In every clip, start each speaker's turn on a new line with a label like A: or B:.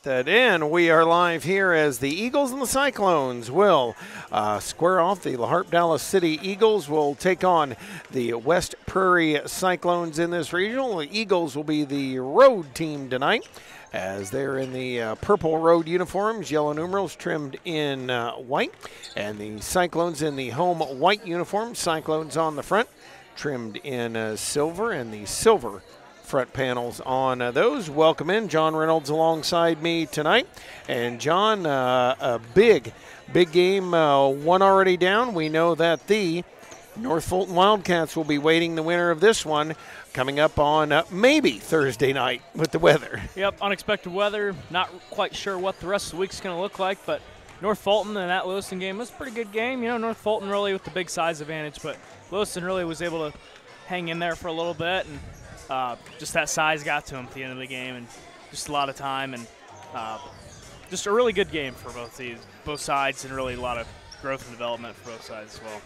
A: Got that in. We are live here as the Eagles and the Cyclones will square off. The LaHarpe Dallas City Eagles will take on the West Prairie Cyclones in this regional. The Eagles will be the road team tonight as they're in the purple road uniforms, yellow numerals trimmed in white, and the Cyclones in the home white uniform, Cyclones on the front, trimmed in silver, and the silver front panels on those. Welcome in. John Reynolds alongside me tonight. And John, a big game, one already down. We know that the North Fulton Wildcats will be waiting the winner of this one coming up on maybe Thursday night with the weather.
B: Yep, unexpected weather. Not quite sure what the rest of the week's going to look like, but North Fulton and that Lewiston game was a pretty good game. You know, North Fulton really with the big size advantage, but Lewiston really was able to hang in there for a little bit, and just that size got to him at the end of the game, and just a lot of time, and just a really good game for both sides, and really a lot of growth and development for both sides as well.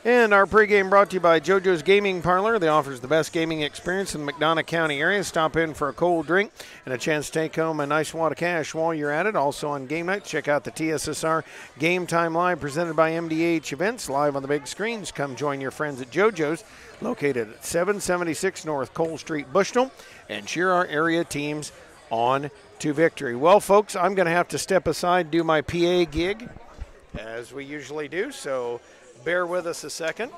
A: And our pregame brought to you by JoJo's Gaming Parlor. They offers the best gaming experience in the McDonough County area. Stop in for a cold drink and a chance to take home a nice wad of cash while you're at it. Also on game night, check out the TSSR Game Time Live presented by MDH Events live on the big screens. Come join your friends at JoJo's, located at 776 North Cole Street, Bushnell, and cheer our area teams on to victory. Well, folks, I'm going to have to step aside and do my PA gig, as we usually do, so bear with us a second.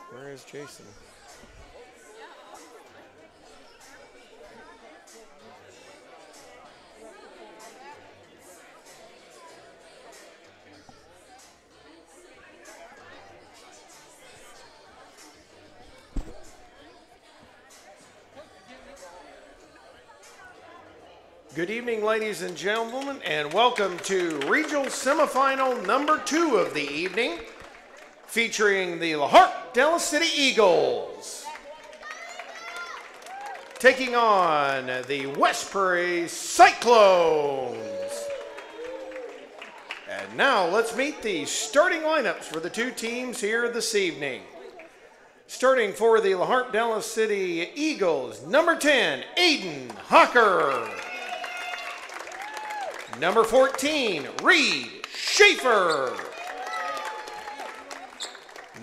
A: Where is Jason? Good evening, ladies and gentlemen, and welcome to regional semifinal number 2 of the evening, featuring the LaHarpe Dallas City Eagles taking on the West Prairie Cyclones. And now let's meet the starting lineups for the two teams here this evening. Starting for the LaHarpe Dallas City Eagles, number 10, Aiden Hocker. Number 14, Reed Schaefer.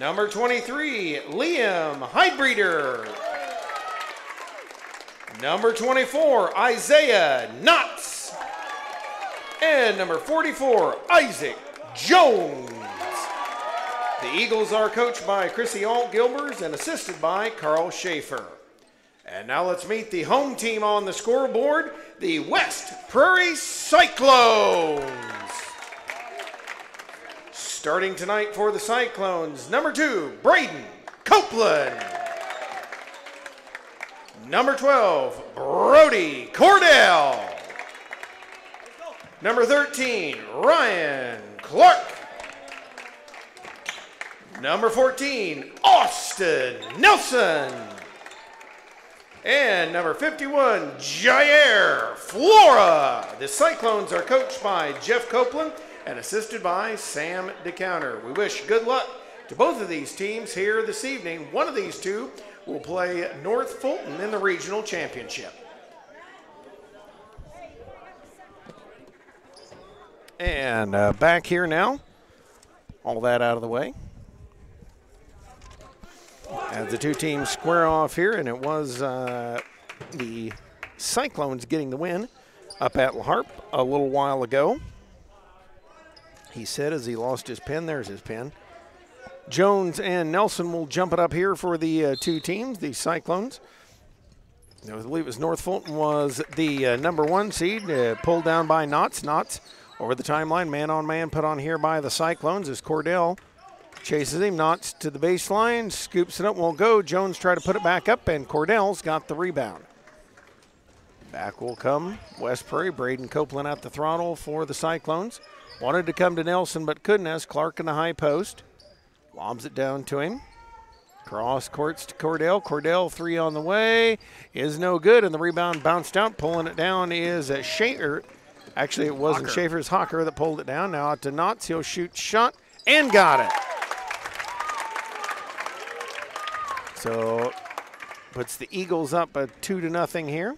A: Number 23, Liam Heidbreeder. Number 24, Isaiah Knotts. And number 44, Isaac Jones. The Eagles are coached by Chrissy Alt-Gilbers and assisted by Carl Schaefer. And now let's meet the home team on the scoreboard, the West Prairie Cyclones. Starting tonight for the Cyclones, number 2, Braden Copeland. Number 12, Brody Cordell. Number 13, Ryan Clark. Number 14, Austin Nelson. And number 51, Jair Flora. The Cyclones are coached by Jeff Copeland and assisted by Sam DeCounter. We wish good luck to both of these teams here this evening. One of these two will play North Fulton in the regional championship. And back here now, all that out of the way, as the two teams square off here, and it was the Cyclones getting the win up at LaHarpe a little while ago. He said as he lost his pen, there's his pen. Jones and Nelson will jump it up here for the two teams, the Cyclones. I believe it was North Fulton was the number 1 seed, pulled down by Knotts. Knotts over the timeline, man-on-man put on here by the Cyclones as Cordell chases him. Knotts to the baseline, scoops it up, won't go. Jones try to put it back up, and Cordell's got the rebound. Back will come West Prairie. Braden Copeland at the throttle for the Cyclones. Wanted to come to Nelson, but couldn't as Clark in the high post. Lobs it down to him. Cross courts to Cordell. Cordell 3 on the way is no good, and the rebound bounced out. Pulling it down is Schaefer. Actually, it wasn't Schaefer, it's Hawker that pulled it down. Now out to Knotts. He'll shoot shot and got it. So puts the Eagles up a 2-0 here.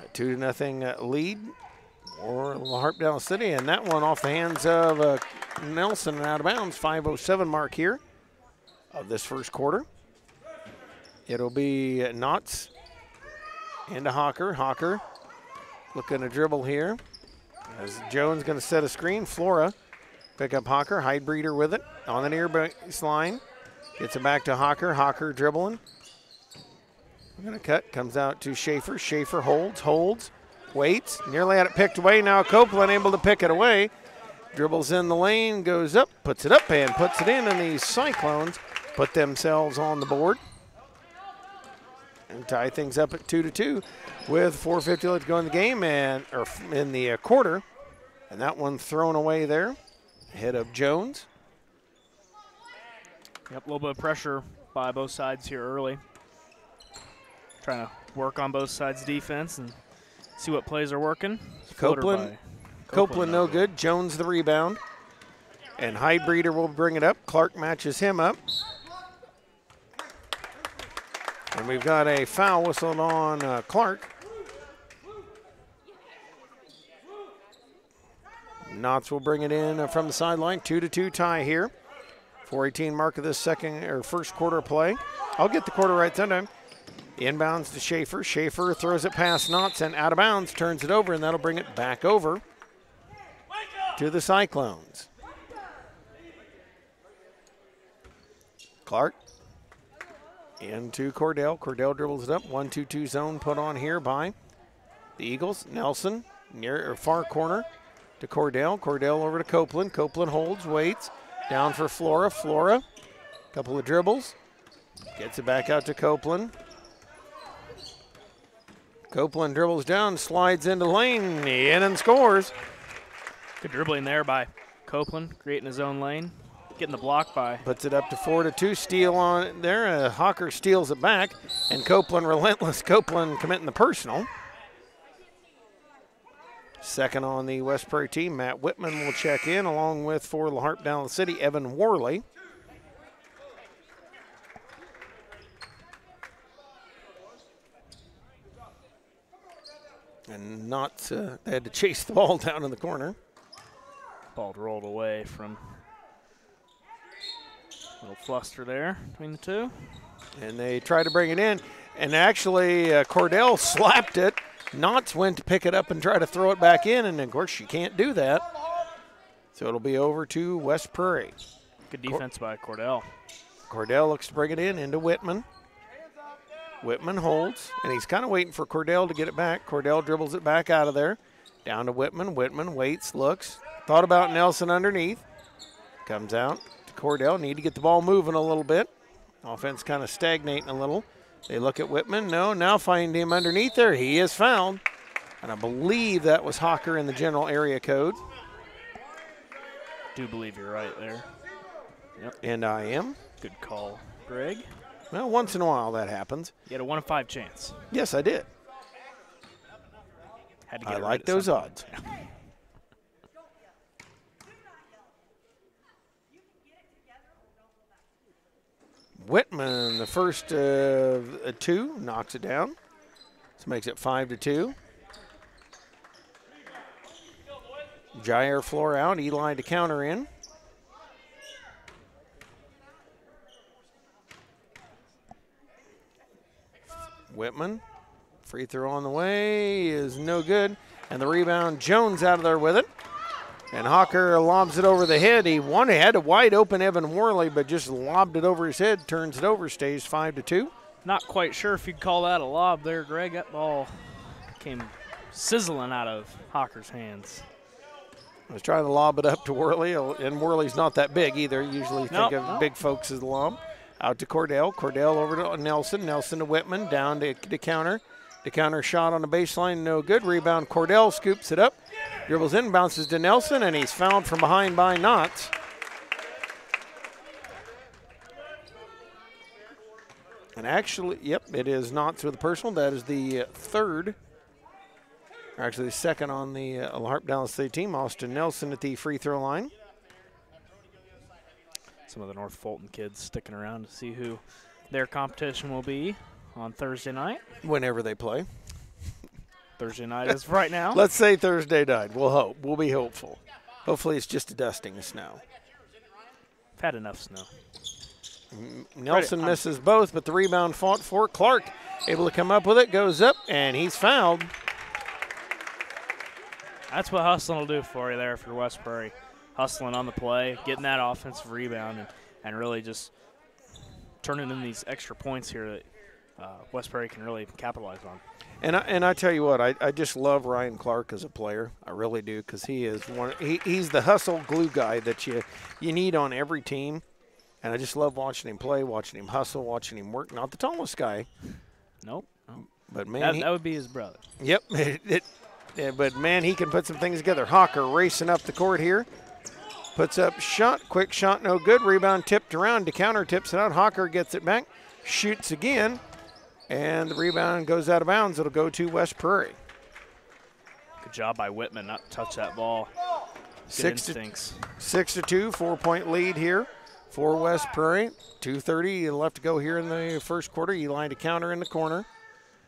A: A 2-0 lead for LaHarpe Dallas City, and that one off the hands of Nelson and out of bounds. 5:07 mark here of this first quarter. It'll be Knotts into Hawker. Hawker looking to dribble here. As Jones going to set a screen. Flora pick up Hawker. Hydebreeder with it on the near baseline. Gets it back to Hawker. Hawker dribbling. Going to cut. Comes out to Schaefer. Schaefer holds. Waits. Nearly had it picked away. Now Copeland able to pick it away. Dribbles in the lane. Goes up. Puts it up and puts it in. And these Cyclones put themselves on the board. And tie things up at 2-2 with 4:50 left to go in the game or in the quarter. And that one thrown away there ahead of Jones.
B: Yep, a little bit of pressure by both sides here early. Trying to work on both sides' defense and see what plays are working.
A: Copeland no good. Jones the rebound. And Hydebreeder will bring it up. Clark matches him up. And we've got a foul whistled on Clark. Knotts will bring it in from the sideline. 2-2 tie here. 4:18 mark of this first quarter play. I'll get the quarter right sometime. Inbounds to Schaefer. Schaefer throws it past Knotts and out of bounds, turns it over, and that'll bring it back over to the Cyclones. Clark into Cordell. Cordell dribbles it up. 1-2-2 zone put on here by the Eagles. Nelson near or far corner to Cordell. Cordell over to Copeland. Copeland holds, waits. Down for Flora. Flora, couple of dribbles. Gets it back out to Copeland. Copeland dribbles down, slides into the lane, in and scores.
B: Good dribbling there by Copeland, creating his own lane. Getting the block by.
A: Puts it up to 4-2. Steal on it there. Hawker steals it back, and Copeland relentless. Copeland committing the personal. Second on the West Prairie team, Matt Whitman will check in, along with for LaHarpe Dallas City, Evan Worley. And they had to chase the ball down in the corner.
B: Ball rolled away from a little fluster there between the two.
A: And they tried to bring it in, and actually Cordell slapped it. Knotts went to pick it up and try to throw it back in, and of course you can't do that. So it'll be over to West Prairie.
B: Good defense by Cordell.
A: Cordell looks to bring it in into Whitman. Whitman holds, and he's kind of waiting for Cordell to get it back. Cordell dribbles it back out of there. Down to Whitman. Whitman waits, looks. Thought about Nelson underneath. Comes out to Cordell. Need to get the ball moving a little bit. Offense kind of stagnating a little. They look at Whitman. No, now find him underneath there. He is fouled. And I believe that was Hawker in the general area code.
B: Do believe you're right there. Yep.
A: And I am.
B: Good call, Greg.
A: Well, once in a while that happens.
B: You had a 1 in 5 chance.
A: Yes, I did.
B: Had to get
A: I like those odds. Whitman, the first two, knocks it down. This makes it 5-2. Jair floor out, Eli to counter in. Whitman, free throw on the way is no good. And the rebound, Jones out of there with it. And Hawker lobs it over the head. He had a wide open Evan Worley, but just lobbed it over his head, turns it over, stays 5-2.
B: Not quite sure if you'd call that a lob there, Greg. That ball came sizzling out of Hawker's hands.
A: I was trying to lob it up to Worley, and Worley's not that big either. Usually think of big folks as the lob. Out to Cordell. Cordell over to Nelson. Nelson to Whitman. Down to counter. The counter shot on the baseline, no good. Rebound, Cordell scoops it up. Dribbles in, bounces to Nelson, and he's fouled from behind by Knotts. And actually, yep, it is not through the personal. That is the third, or actually the second on the LaHarpe Dallas City team. Austin Nelson at the free throw line.
B: Some of the North Fulton kids sticking around to see who their competition will be on Thursday night.
A: Whenever they play.
B: Thursday night is right now.
A: Let's say Thursday night. We'll hope. We'll be hopeful. Hopefully it's just a dusting of snow.
B: I've had enough snow.
A: Nelson misses both, but the rebound fought for. Clark able to come up with it, goes up, and he's fouled.
B: That's what hustling will do for you there for West Prairie. Hustling on the play, getting that offensive rebound, and really just turning in these extra points here that West Prairie can really capitalize on.
A: And I tell you what, I just love Ryan Clark as a player. I really do, because he is he's the hustle glue guy that you need on every team. And I just love watching him play, watching him hustle, watching him work. Not the tallest guy.
B: Nope.
A: But, man,
B: that would be his brother.
A: Yep. But, man, he can put some things together. Hawker racing up the court here. Puts up shot. Quick shot, no good. Rebound tipped around. DeCounter tips it out. Hawker gets it back. Shoots again. And the rebound goes out of bounds. It'll go to West Prairie.
B: Good job by Whitman not to touch that ball. Good instincts.
A: 6-2, 4-point lead here for West Prairie. 2:30 left to go here in the first quarter. Eli DeCounter in the corner.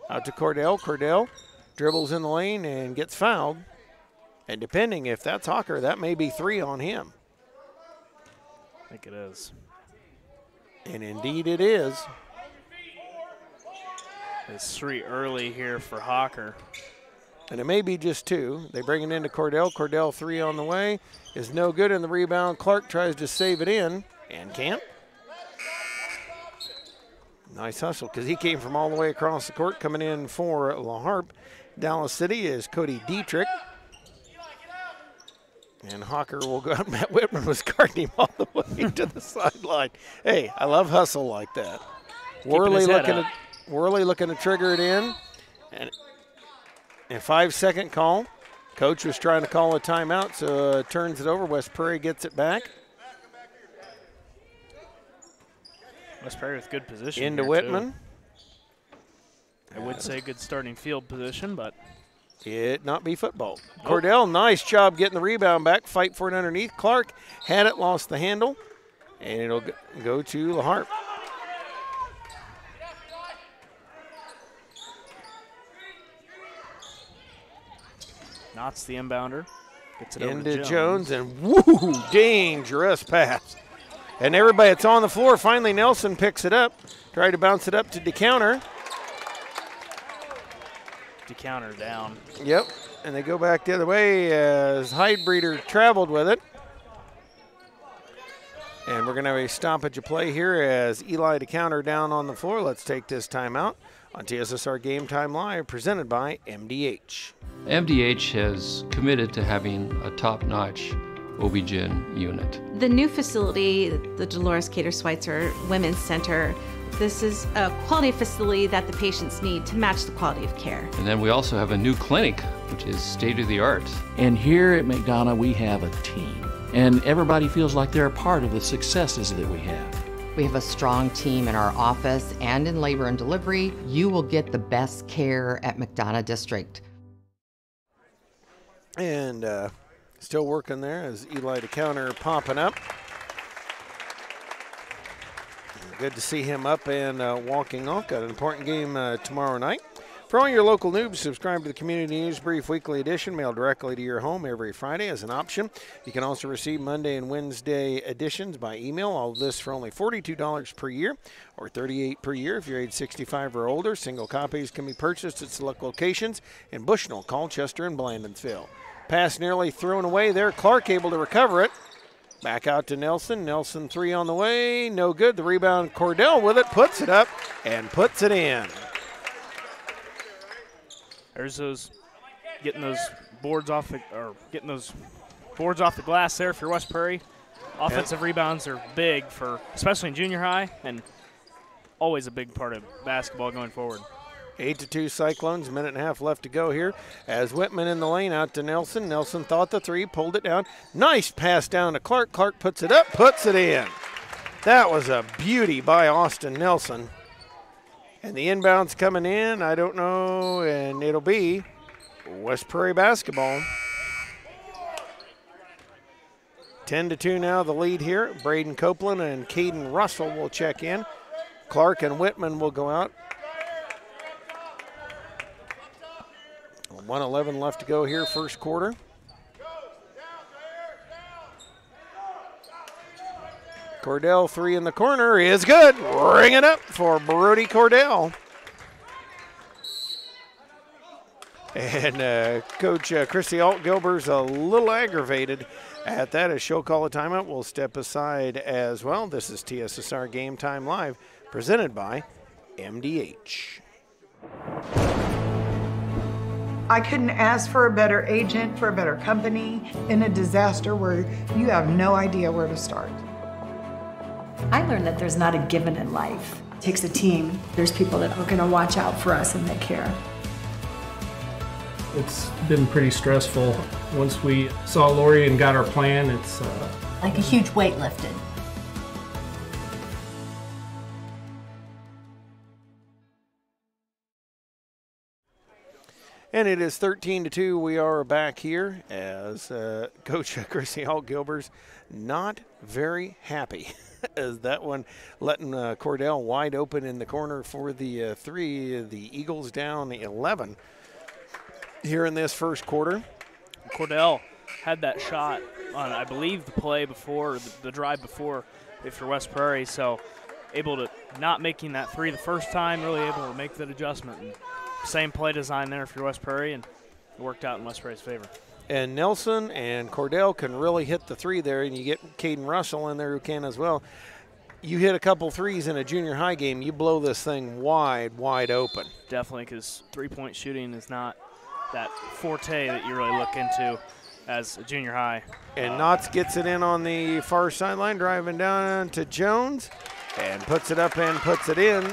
A: Out to Cordell. Cordell dribbles in the lane and gets fouled. And depending if that's Hawker, that may be 3 on him.
B: I think it is.
A: And indeed it is.
B: It's 3 early here for Hawker.
A: And it may be just 2. They bring it into Cordell. Cordell 3 on the way. Is no good in the rebound. Clark tries to save it in and can't. Nice hustle, because he came from all the way across the court. Coming in for LaHarpe Dallas City is Cody Dietrich. And Hawker will go out. Matt Whitman was guarding him all the way to the sideline. Hey, I love hustle like that. Worley looking to trigger it in. And a 5-second call. Coach was trying to call a timeout, so turns it over. West Prairie gets it back.
B: West Prairie with good position.
A: Into Whitman.
B: I would say good starting field position, but
A: it not be football. Nope. Cordell, nice job getting the rebound back. Fight for it underneath. Clark had it, lost the handle, and it'll go to LaHarpe.
B: Knott's the inbounder. Gets it
A: into
B: over to
A: Jones, and woo, dangerous pass. And everybody that's on the floor, finally Nelson picks it up. Tried to bounce it up to DeCounter.
B: DeCounter down.
A: Yep, and they go back the other way as Heidbreeder traveled with it. And we're going to have a stoppage of play here as Eli DeCounter down on the floor. Let's take this timeout on TSSR Game Time Live, presented by MDH.
C: MDH has committed to having a top-notch OB-GYN unit.
D: The new facility, the Dolores Cater Schweitzer Women's Center, this is a quality facility that the patients need to match the quality of care.
C: And then we also have a new clinic, which is state-of-the-art.
E: And here at McDonough, we have a team. And everybody feels like they're a part of the successes that we have.
F: We have a strong team in our office and in labor and delivery. You will get the best care at McDonough District.
A: And still working there as Eli DeCounter popping up. Good to see him up and walking off. Got an important game tomorrow night. For all your local noobs, subscribe to the Community News Brief Weekly Edition, mailed directly to your home every Friday as an option. You can also receive Monday and Wednesday editions by email. All of this for only $42 per year or $38 per year if you're age 65 or older. Single copies can be purchased at select locations in Bushnell, Colchester, and Blandonsville. Pass nearly thrown away there. Clark able to recover it. Back out to Nelson. Nelson 3 on the way. No good. The rebound, Cordell with it. Puts it up and puts it in.
B: There's those getting those boards off the glass there for West Prairie. Offensive rebounds are big for, especially in junior high, and always a big part of basketball going forward.
A: 8-2 Cyclones, minute and a half left to go here as Whitman in the lane out to Nelson. Nelson thought the 3, pulled it down. Nice pass down to Clark. Clark puts it up, puts it in. That was a beauty by Austin Nelson. And the inbound's coming in, I don't know, and it'll be West Prairie basketball. 10-2 now, the lead here. Braden Copeland and Caden Russell will check in. Clark and Whitman will go out. 1:11 left to go here, first quarter. Cordell, three in the corner, is good. Ring it up for Brody Cordell. And Coach Christy Alt-Gilbert's a little aggravated at that as she'll call a timeout. We'll step aside as well. This is TSSR Game Time Live, presented by MDH.
G: I couldn't ask for a better agent, for a better company in a disaster where you have no idea where to start.
H: I learned that there's not a given in life. It takes a team. There's people that are going to watch out for us and that care.
I: It's been pretty stressful. Once we saw Lori and got our plan, it's
J: like a huge weight lifted.
A: And it is 13-2. We are back here as Coach Chrissy Alt-Gilbert's not very happy as that one letting Cordell wide open in the corner for the three. The Eagles down 11 here in this first quarter.
B: Cordell had that shot on, I believe, the play before, the drive before for West Prairie, so able to not making that three the first time, really able to make that adjustment. And same play design there for West Prairie, and it worked out in West Prairie's favor.
A: And Nelson and Cordell can really hit the three there, and you get Caden Russell in there who can as well. You hit a couple threes in a junior high game, you blow this thing wide open.
B: Definitely, because three-point shooting is not that forte that you really look into as a junior high.
A: And Knotts gets it in on the far sideline, driving down to Jones, and puts it up and puts it in.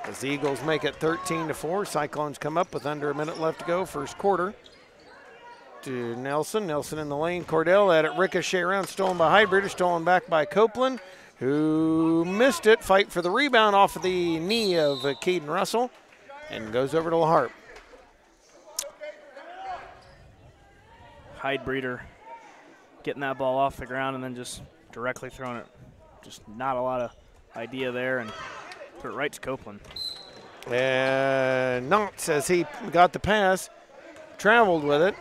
A: As the Eagles make it 13-4, Cyclones come up with under a minute left to go, first quarter. To Nelson, Nelson in the lane, Cordell at it, ricochet around, stolen by Heidbreeder, stolen back by Copeland, who missed it, fight for the rebound off of the knee of Caden Russell, and goes over to LaHarpe.
B: Heidbreeder getting that ball off the ground and then just directly throwing it. Just not a lot of idea there, and put it right to Copeland.
A: And Knotts, as he got the pass, traveled with it.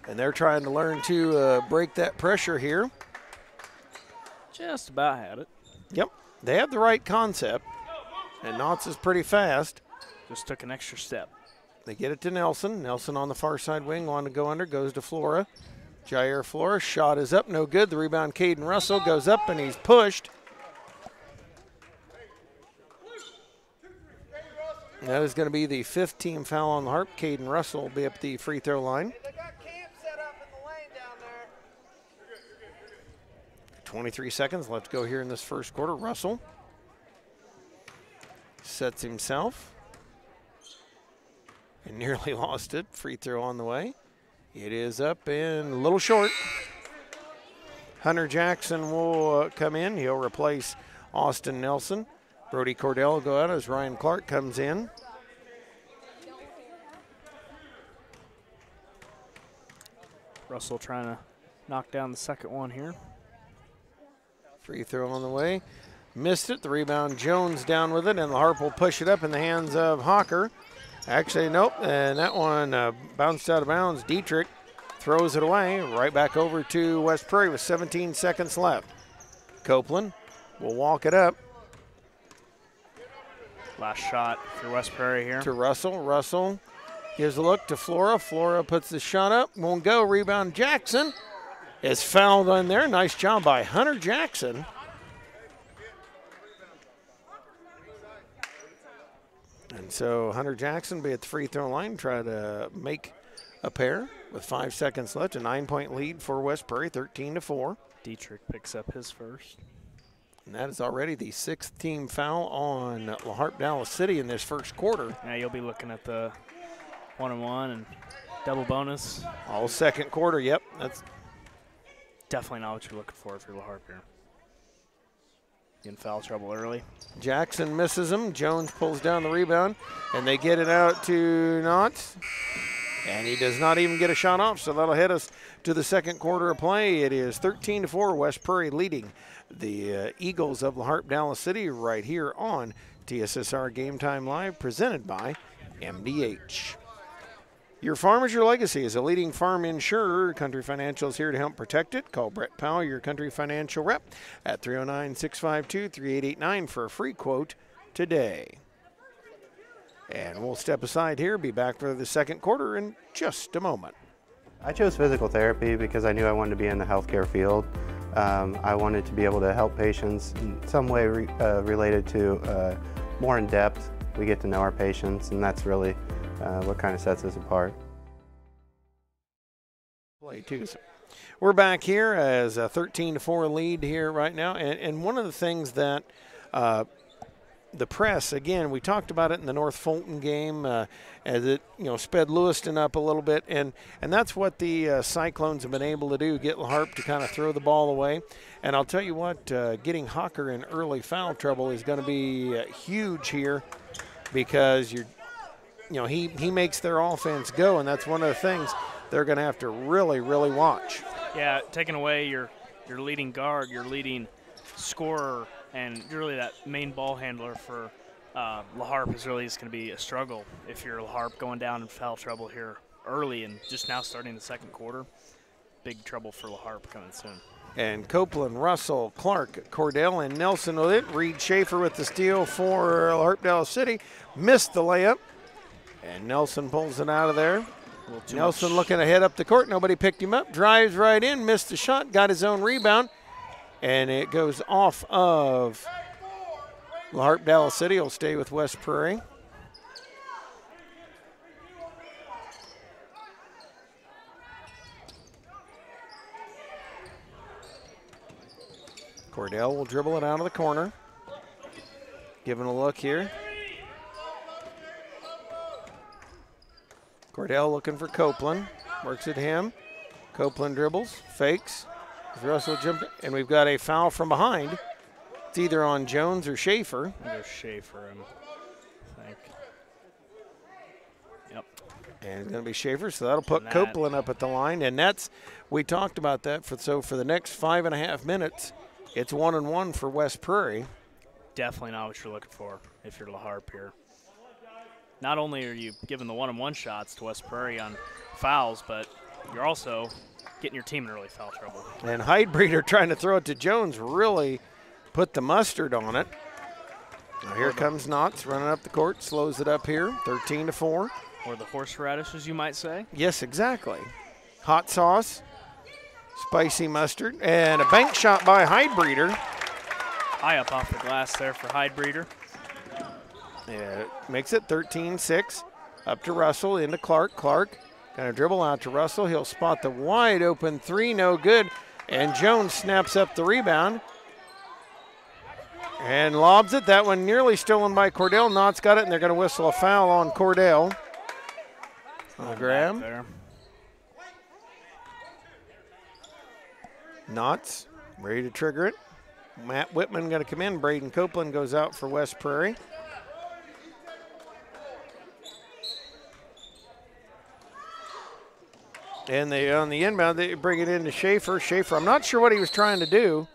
A: And they're trying to learn to break that pressure here.
B: Just about had it.
A: Yep, they have the right concept, and Knotts is pretty fast.
B: Just took an extra step.
A: They get it to Nelson. Nelson on the far side wing, wanted to go under, goes to Flora. Jair Flora, shot is up, no good. The rebound, Caden Russell, goes up and he's pushed. That is going to be the fifth team foul on LaHarpe. Caden Russell will be up the free throw line. 23 seconds left to go here in this first quarter. Russell sets himself and nearly lost it. Free throw on the way. It is up and a little short. Hunter Jackson will come in. He'll replace Austin Nelson. Brody Cordell will go out as Ryan Clark comes in.
B: Russell trying to knock down the second one here.
A: Free throw on the way. Missed it. The rebound, Jones down with it, and LaHarpe will push it up in the hands of Hawker. Actually, nope, and that one bounced out of bounds. Dietrich throws it away. Right back over to West Prairie with 17 seconds left. Copeland will walk it up.
B: Last shot for West Prairie here.
A: To Russell. Russell gives a look to Flora. Flora puts the shot up. Won't go. Rebound, Jackson is fouled on there. Nice job by Hunter Jackson. And so Hunter Jackson be at the free throw line, try to make a pair with 5 seconds left. A 9-point lead for West Prairie, 13-4.
B: Dietrich picks up his first.
A: And that is already the sixth team foul on LaHarpe Dallas City in this first quarter.
B: Yeah, you'll be looking at the 1-on-1 and double bonus.
A: All second quarter, yep. That's
B: definitely not what you're looking for if you're LaHarpe here. in foul trouble early.
A: Jackson misses him. Jones pulls down the rebound, and they get it out to Knotts. And he does not even get a shot off, so that'll hit us to the second quarter of play. It is 13-4, West Prairie leading the Eagles of LaHarpe Dallas City right here on TSSR Game Time Live, presented by MDH. Your farm is your legacy. As a leading farm insurer, Country Financial is here to help protect it. Call Brett Powell, your Country Financial rep, at 309-652-3889 for a free quote today. And we'll step aside here, be back for the second quarter in just a moment.
K: I chose physical therapy because I knew I wanted to be in the healthcare field. I wanted to be able to help patients in some way related to more in depth. We get to know our patients, and that's really what kind of sets us apart.
A: Play too. So we're back here as a 13-4 lead here right now, and one of the things that the press, again, we talked about it in the North Fulton game as it, sped Lewiston up a little bit, and that's what the Cyclones have been able to do, get LaHarpe to kind of throw the ball away. And I'll tell you what, getting Hawker in early foul trouble is going to be huge here, because he makes their offense go, and that's one of the things they're going to have to really, really watch.
B: Yeah, taking away your leading guard, your leading scorer, and really that main ball handler for LaHarpe is really just going to be a struggle if you're LaHarpe going down in foul trouble here early and just now starting the second quarter. Big trouble for LaHarpe coming soon.
A: And Copeland, Russell, Clark, Cordell, and Nelson with it. Reed Schaefer with the steal for LaHarpe Dallas City. Missed the layup, and Nelson pulls it out of there. Nelson looking to head up the court. Nobody picked him up. Drives right in, missed the shot, got his own rebound. And it goes off of LaHarpe Dallas City. Will stay with West Prairie. Cordell will dribble it out of the corner. Giving a look here. Cordell looking for Copeland. Works at him. Copeland dribbles, fakes. Russell jumped, and we've got a foul from behind. It's either on Jones or Schaefer.
B: There's Schaefer, I think. Yep.
A: And it's going to be Schaefer, so that'll put Copeland up at the line. And we talked about that. So for the next 5.5 minutes, it's 1-1 for West Prairie.
B: Definitely not what you're looking for if you're LaHarpe here. Not only are you giving the 1-on-1 shots to West Prairie on fouls, but you're also getting your team in early foul trouble. And
A: Heidbreeder trying to throw it to Jones really put the mustard on it. Now here comes Knotts running up the court, slows it up here, 13-4.
B: Or the horseradish, as you might say.
A: Yes, exactly. Hot sauce, spicy mustard, and a bank shot by Heidbreeder.
B: High up off the glass there for Heidbreeder.
A: Yeah, it makes it 13-6. Up to Russell, into Clark. Clark going to dribble out to Russell. He'll spot the wide open three, no good. And Jones snaps up the rebound and lobs it. That one nearly stolen by Cordell. Knotts got it, and they're going to whistle a foul on Cordell. Graham. Knotts ready to trigger it. Matt Whitman going to come in. Braden Copeland goes out for West Prairie. And on the inbound, they bring it into Schaefer. Schaefer, I'm not sure what he was trying to do.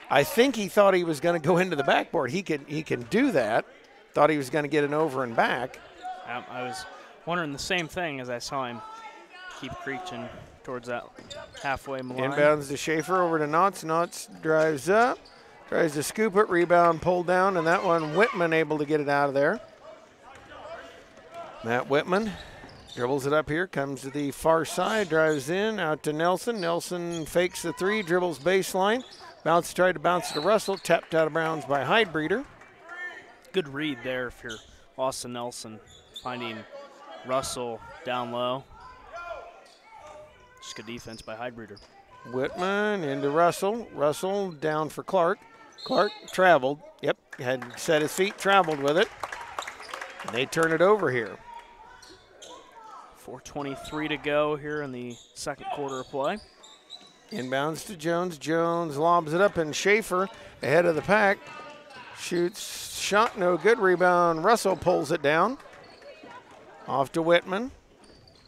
A: I think he thought he was going to go into the backboard. He can do that. Thought he was going to get an over and back.
B: I was wondering the same thing as I saw him keep creeping towards that halfway line.
A: Inbounds to Schaefer, over to Knotts. Knotts drives up, tries to scoop it, rebound, pulled down, and that one Whitman able to get it out of there. Matt Whitman dribbles it up here, comes to the far side, drives in, out to Nelson. Nelson fakes the three, dribbles baseline. Tried to bounce to Russell, tapped out of bounds by Heidbreeder.
B: Good read there if you're Austin Nelson, finding Russell down low. Just good defense by Heidbreeder.
A: Whitman into Russell. Russell down for Clark. Clark traveled. Yep, had set his feet, traveled with it. And they turn it over here.
B: 4:23 to go here in the second quarter of play.
A: Inbounds to Jones. Jones lobs it up, and Schaefer ahead of the pack. Shoots, shot, no good. Rebound, Russell pulls it down. Off to Whitman.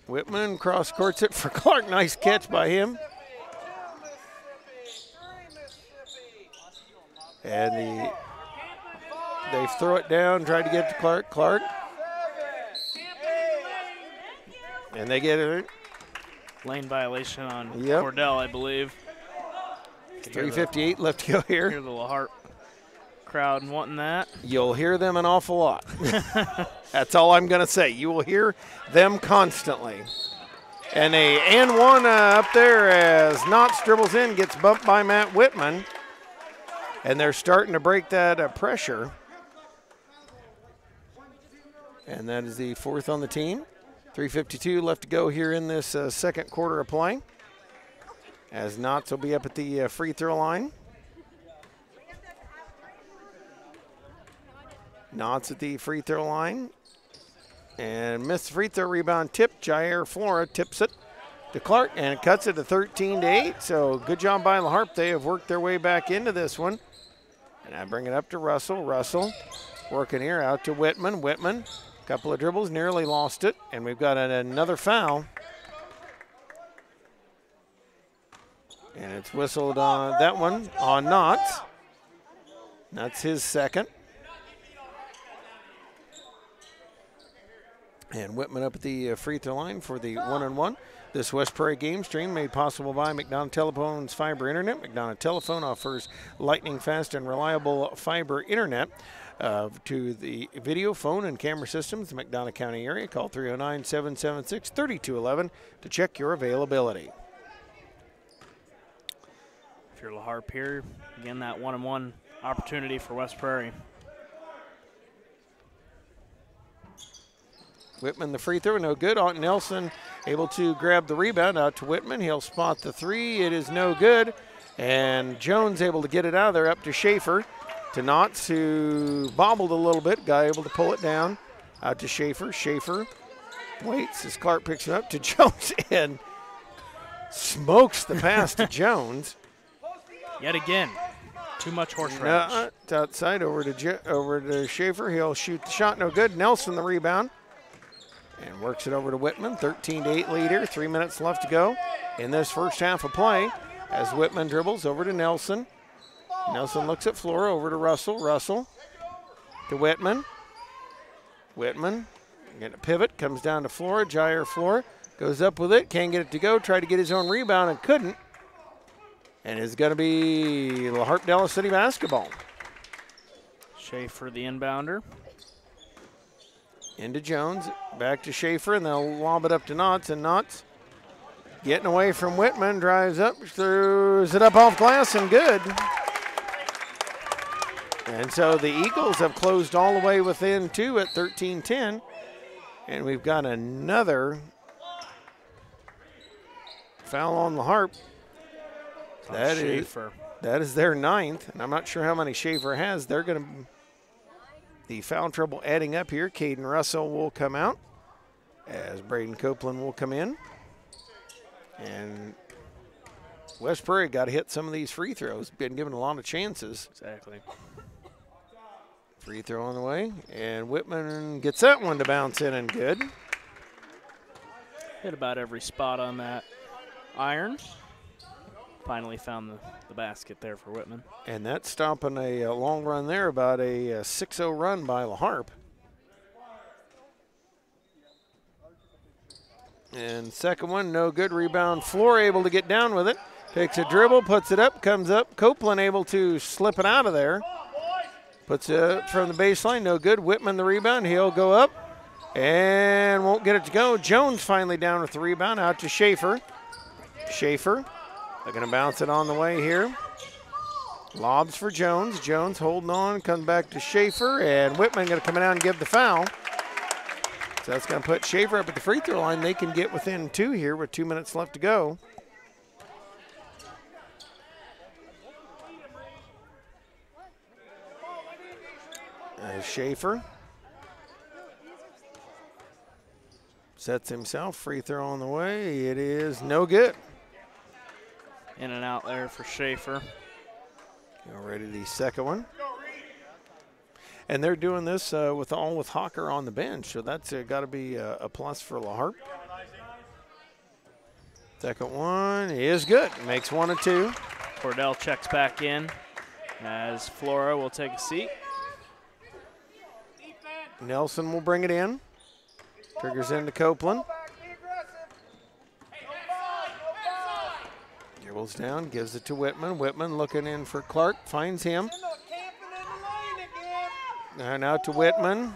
A: Whitman cross courts it for Clark. Nice catch by him. And they throw it down, try to get to Clark. Clark. And they get it.
B: Lane violation on Cordell, I believe.
A: 3:58 left to go here.
B: Hear the LaHarpe crowd wanting that.
A: You'll hear them an awful lot. That's all I'm going to say. You will hear them constantly. And a and one up there as Knotts dribbles in, gets bumped by Matt Whitman. And they're starting to break that pressure. And that is the fourth on the team. 3:52 left to go here in this second quarter of play. As Knotts will be up at the free throw line. Knotts at the free throw line. And missed the free throw rebound tip. Jair Flora tips it to Clark and cuts it to 13-8. So good job by LaHarpe. They have worked their way back into this one. And I bring it up to Russell. Russell working here out to Whitman. Whitman, couple of dribbles, nearly lost it. And we've got another foul. And it's whistled on that one on Knotts. That's his second. And Whitman up at the free throw line for the 1-on-1. This West Prairie game stream made possible by McDonough Telephone's fiber internet. McDonough Telephone offers lightning fast and reliable fiber internet to the video, phone, and camera systems in the McDonough County area. Call 309-776-3211 to check your availability.
B: If you're LaHarpe here, again, that 1-on-1 opportunity for West Prairie.
A: Whitman, the free throw, no good. Nelson able to grab the rebound out to Whitman. He'll spot the three. It is no good. And Jones able to get it out of there up to Schaefer. To Knotts, who bobbled a little bit. Guy able to pull it down. Out to Schaefer. Schaefer waits as Clark picks it up to Jones and smokes the pass to Jones.
B: Yet again, too much horseradish.
A: It's outside over to Schaefer. He'll shoot the shot, no good. Nelson the rebound. And works it over to Whitman. 13-8 lead here. 3 minutes left to go in this first half of play as Whitman dribbles over to Nelson. Nelson looks at Flora, over to Russell. Russell to Whitman. Whitman getting a pivot, comes down to Flora. Jair Flora goes up with it, can't get it to go. Tried to get his own rebound and couldn't. And it's going to be LaHarpe Dallas City basketball.
B: Schaefer the inbounder.
A: Into Jones, back to Schaefer, and they'll lob it up to Knotts, and Knotts getting away from Whitman, drives up, throws it up off glass, and good. And so the Eagles have closed all the way within two at 13-10, and we've got another foul on LaHarpe. That is their ninth, and I'm not sure how many Schaefer has. They're going to the foul trouble adding up here. Caden Russell will come out as Braden Copeland will come in. And West Prairie got to hit some of these free throws. Been given a lot of chances.
B: Exactly.
A: Free throw on the way. And Whitman gets that one to bounce in and good.
B: Hit about every spot on that iron. Finally found the basket there for Whitman.
A: And that's stopping a long run there, about a 6-0 run by LaHarpe. And second one, no good. Rebound, Floor able to get down with it. Takes a dribble, puts it up, comes up. Copeland able to slip it out of there. Puts it from the baseline, no good. Whitman the rebound, he'll go up and won't get it to go. Jones finally down with the rebound, out to Schaefer. Schaefer. They're going to bounce it on the way here. Lobs for Jones. Jones holding on, comes back to Schaefer, and Whitman going to come out and give the foul. So that's going to put Schaefer up at the free throw line. They can get within two here with 2 minutes left to go. Schaefer sets himself. Free throw on the way. It is no good.
B: In and out there for Schaefer.
A: Already the second one. And they're doing this with Hawker on the bench, so that's got to be a plus for LaHarpe. Second one is good. Makes 1 and 2.
B: Cordell checks back in as Flora will take a seat.
A: Nelson will bring it in. Triggers into Copeland. Dribbles down, gives it to Whitman. Whitman looking in for Clark, finds him. Now to Whitman.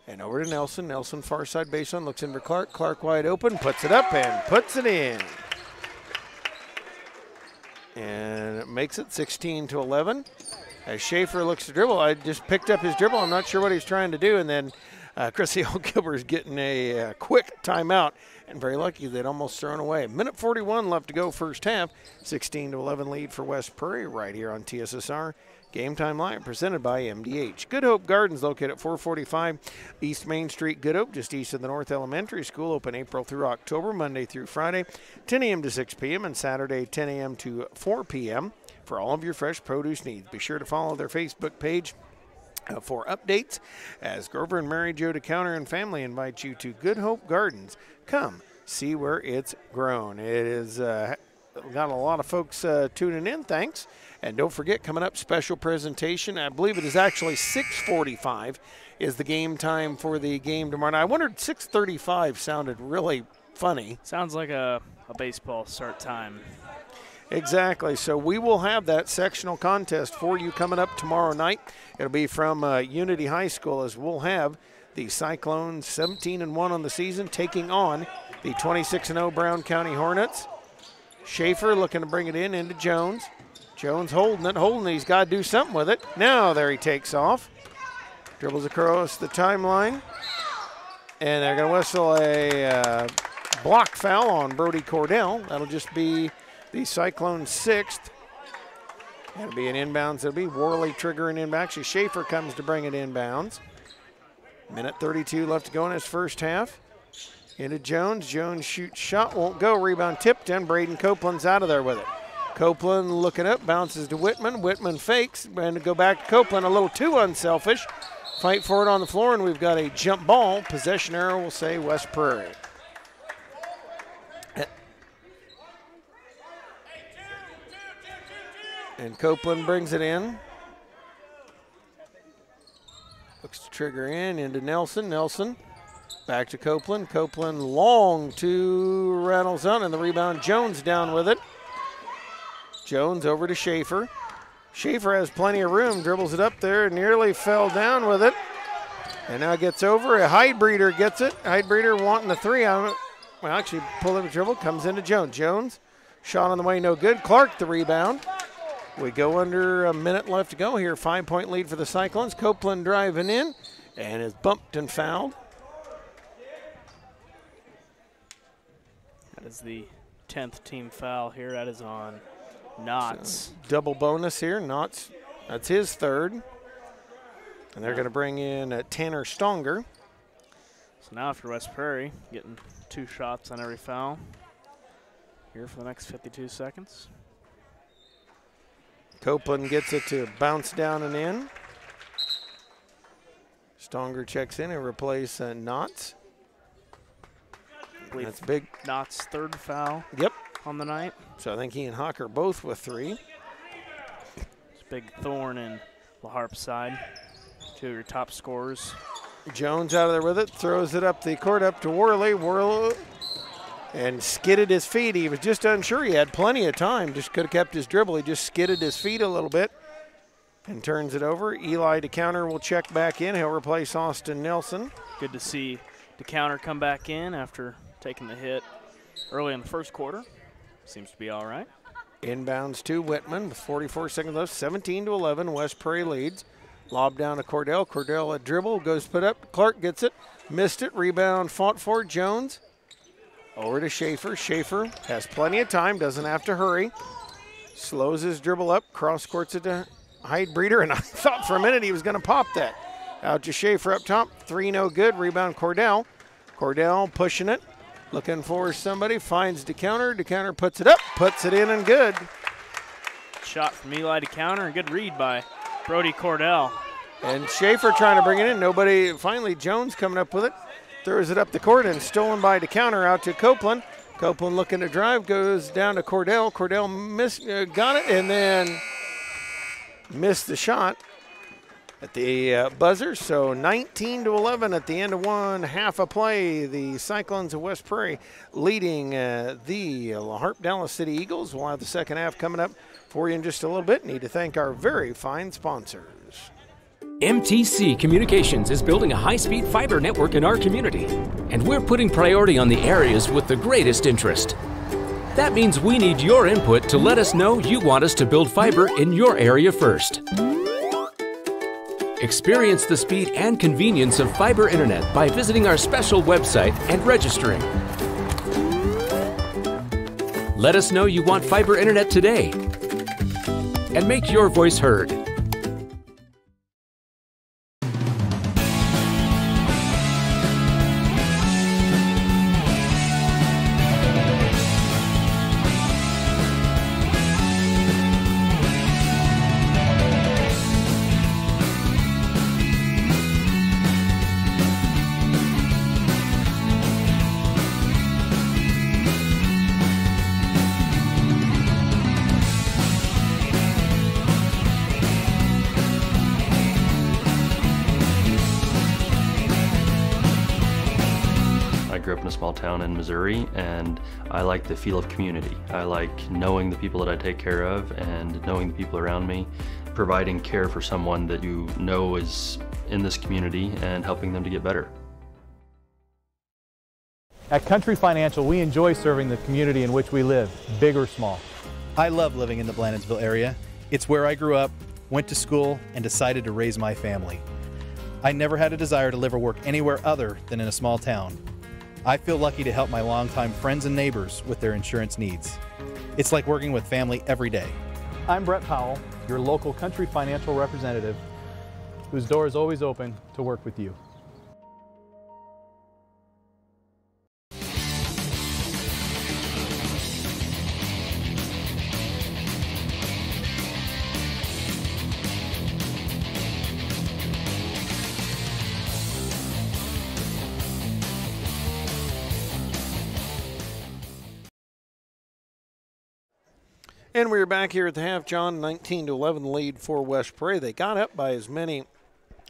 A: And over to Nelson. Nelson far side baseline, looks in for Clark. Clark wide open, puts it up and puts it in. And it makes it 16-11. As Schaefer looks to dribble, I just picked up his dribble. I'm not sure what he's trying to do. And then Chrissy Gilbert's getting a quick timeout. And very lucky they'd almost thrown away. Minute 41 left to go first half. 16-11 lead for West Prairie right here on TSSR. Game Time Live presented by MDH. Good Hope Gardens located at 445 East Main Street, Good Hope, just east of the North Elementary School. Open April through October, Monday through Friday, 10 a.m. to 6 p.m. and Saturday, 10 a.m. to 4 p.m. for all of your fresh produce needs. Be sure to follow their Facebook page for updates as Grover and Mary Jo DeCounter and family invite you to Good Hope Gardens. Come see where it's grown. It is got a lot of folks tuning in. Thanks. And don't forget, coming up, special presentation. I believe it is actually 6:45 is the game time for the game tomorrow night. I wondered 6:35 sounded really funny.
B: Sounds like a baseball start time.
A: Exactly. So we will have that sectional contest for you coming up tomorrow night. It'll be from Unity High School, as we'll have the Cyclones 17-1 on the season taking on the 26-0 Brown County Hornets. Schaefer looking to bring it in into Jones. Jones holding it. He's got to do something with it. Now there he takes off. Dribbles across the timeline. And they're going to whistle a block foul on Brody Cordell. That'll just be the Cyclones' 6th. That'll be an inbounds. It'll be Worley triggering inbound. Actually, Schaefer comes to bring it inbounds. Minute 32 left to go in his first half. Into Jones. Jones shoots shot. Won't go. Rebound tipped in. Braden Copeland's out of there with it. Copeland looking up, bounces to Whitman. Whitman fakes, and to go back to Copeland, a little too unselfish. Fight for it on the floor, and we've got a jump ball. Possession arrow will say West Prairie. And Copeland brings it in. Looks to trigger in, into Nelson. Nelson back to Copeland. Copeland long to rattles on, and the rebound. Jones down with it. Jones over to Schaefer. Schaefer has plenty of room, dribbles it up there, nearly fell down with it. And now gets over. A Heidbreeder gets it. Heidbreeder wanting the three. Well, actually, pull up a dribble, comes into Jones. Jones, shot on the way, no good. Clark the rebound. We go under a minute left to go here. 5-point lead for the Cyclones. Copeland driving in and is bumped and fouled.
B: That is the 10th team foul here. That is on Knotts.
A: So, double bonus here. Knotts, that's his third. And they're going to bring in Tanner Stonger.
B: So now for West Prairie, getting 2 shots on every foul here for the next 52 seconds.
A: Copeland gets it to bounce down and in. Stonger checks in and replaces Knotts. That's big.
B: Knotts' 3rd foul.
A: Yep.
B: On the night.
A: So I think he and Hawker both with 3.
B: It's big thorn in LaHarpe's side. 2 of your top scorers.
A: Jones out of there with it, throws it up the court up to Worley. Worley and skidded his feet. He was just unsure. He had plenty of time. Just could have kept his dribble. He just skidded his feet a little bit and turns it over. Eli DeCounter will check back in. He'll replace Austin Nelson.
B: Good to see DeCounter come back in after taking the hit early in the first quarter. Seems to be all right.
A: Inbounds to Whitman with 44 seconds left. 17-11. West Prairie leads. Lob down to Cordell. Cordell a dribble. Goes put up. Clark gets it. Missed it. Rebound fought for Jones. Over to Schaefer. Schaefer has plenty of time. Doesn't have to hurry. Slows his dribble up. Cross courts it to Heidbreeder. And I thought for a minute he was going to pop that. Out to Schaefer up top. 3 no good. Rebound Cordell. Cordell pushing it. Looking for somebody, finds DeCounter. DeCounter puts it up, puts it in, and good.
B: Shot from Eli DeCounter, and good read by Brody Cordell.
A: And Schaefer trying to bring it in. Nobody. Finally, Jones coming up with it. Throws it up the court and stolen by DeCounter out to Copeland. Copeland looking to drive, goes down to Cordell. Cordell got it and then missed the shot at the buzzer. So 19-11 at the end of one half of play. The Cyclones of West Prairie leading the LaHarpe Dallas City Eagles. We'll have the second half coming up for you in just a little bit. Need to thank our very fine sponsors.
L: MTC Communications is building a high-speed fiber network in our community, and we're putting priority on the areas with the greatest interest. That means we need your input to let us know you want us to build fiber in your area first. Experience the speed and convenience of fiber internet by visiting our special website and registering. Let us know you want fiber internet today, and make your voice heard.
C: Town in Missouri, and I like the feel of community. I like knowing the people that I take care of and knowing the people around me, providing care for someone that you know is in this community and helping them to get better.
M: At Country Financial, we enjoy serving the community in which we live, big or small.
N: I love living in the Blandonsville area. It's where I grew up, went to school, and decided to raise my family. I never had a desire to live or work anywhere other than in a small town. I feel lucky to help my longtime friends and neighbors with their insurance needs. It's like working with family every day.
M: I'm Brett Powell, your local Country Financial representative, whose door is always open to work with you.
A: And we're back here at the half, John. 19-11 lead for West Prairie. They got up by as many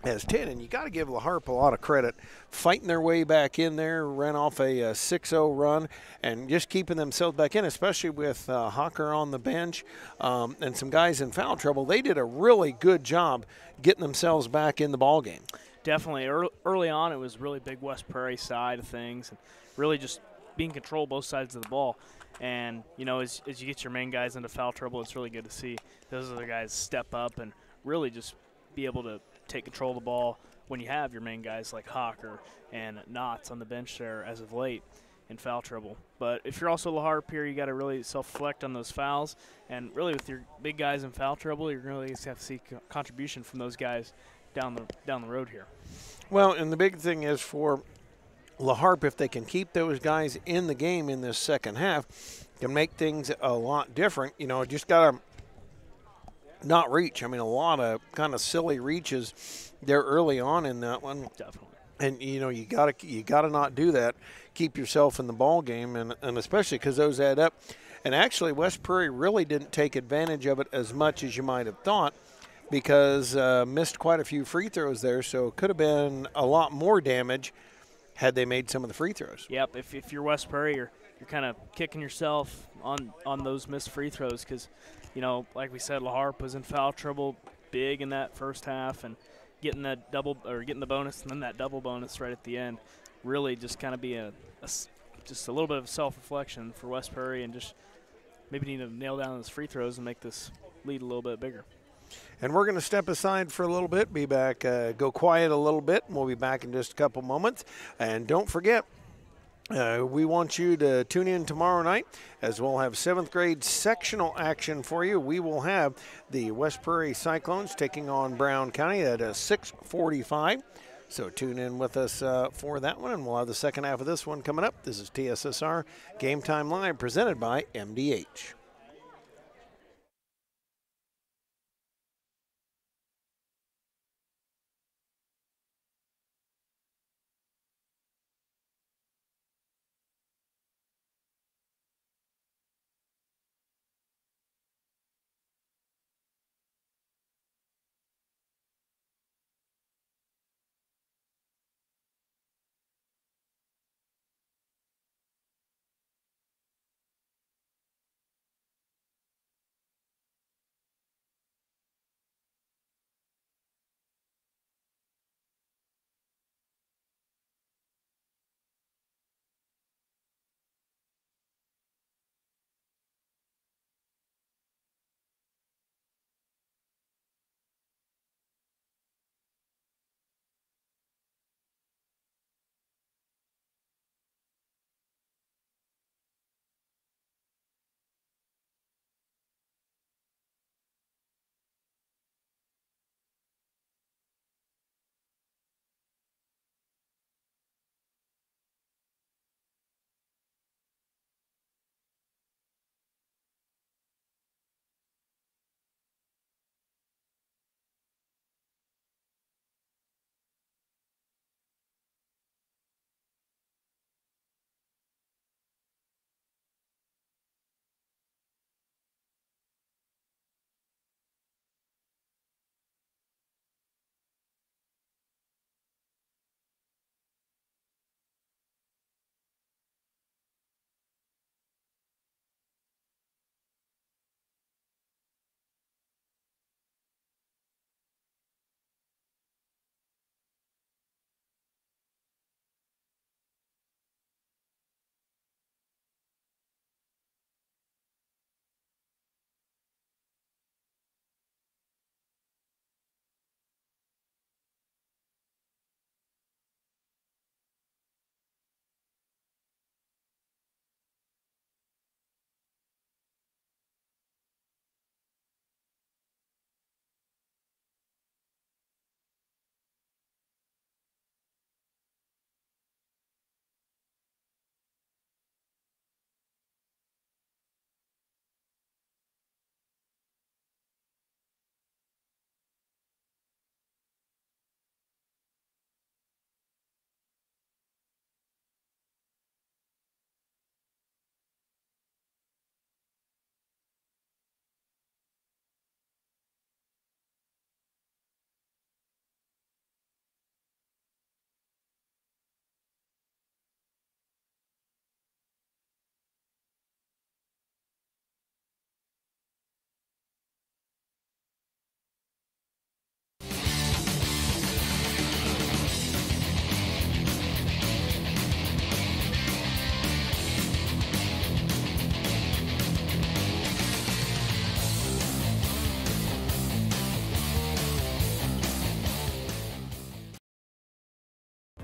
A: as 10, and you got to give LaHarpe a lot of credit. Fighting their way back in there, ran off a 6-0 run, and just keeping themselves back in, especially with Hawker on the bench and some guys in foul trouble. They did a really good job getting themselves back in the ballgame.
B: Definitely. Early on, it was really big West Prairie side of things, and really just being control both sides of the ball. And, you know, as you get your main guys into foul trouble, it's really good to see those other guys step up and really just be able to take control of the ball when you have your main guys like Hawker and Knotts on the bench there as of late in foul trouble. But if you're also LaHarpe here, you got to really self-reflect on those fouls. And really with your big guys in foul trouble, you're really going to have to see contribution from those guys down the road here.
A: Well, and the big thing is for LaHarpe, if they can keep those guys in the game in this second half, can make things a lot different. You know, just got to not reach. I mean, a lot of kind of silly reaches there early on in that one.
B: Definitely.
A: And, you know, you gotta not do that. Keep yourself in the ball game, and especially because those add up. And actually, West Prairie really didn't take advantage of it as much as you might have thought, because missed quite a few free throws there, so it could have been a lot more damage had they made some of the free throws.
B: Yep, if you're West Prairie, you're kind of kicking yourself on those missed free throws because, you know, like we said, LaHarpe was in foul trouble big in that first half, and getting that getting the bonus and then that double bonus right at the end really just kind of be just a little bit of self-reflection for West Prairie, and just maybe need to nail down those free throws and make this lead a little bit bigger.
A: And we're going to step aside for a little bit, be back, go quiet a little bit, and we'll be back in just a couple moments. And don't forget, we want you to tune in tomorrow night as we'll have 7th grade sectional action for you. We will have the West Prairie Cyclones taking on Brown County at 6:45. So tune in with us for that one, and we'll have the second half of this one coming up. This is TSSR Game Time Live, presented by MDH.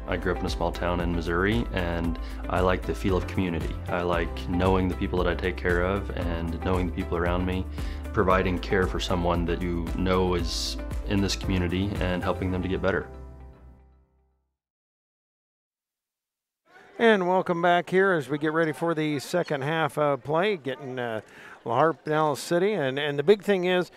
C: I grew up in a small town in Missouri, and I like the feel of community. I like knowing the people that I take care of and knowing the people around me, providing care for someone that you know is in this community and helping them to get better.
A: And welcome back here as we get ready for the second half of play, getting LaHarpe, Dallas City. And the big thing is,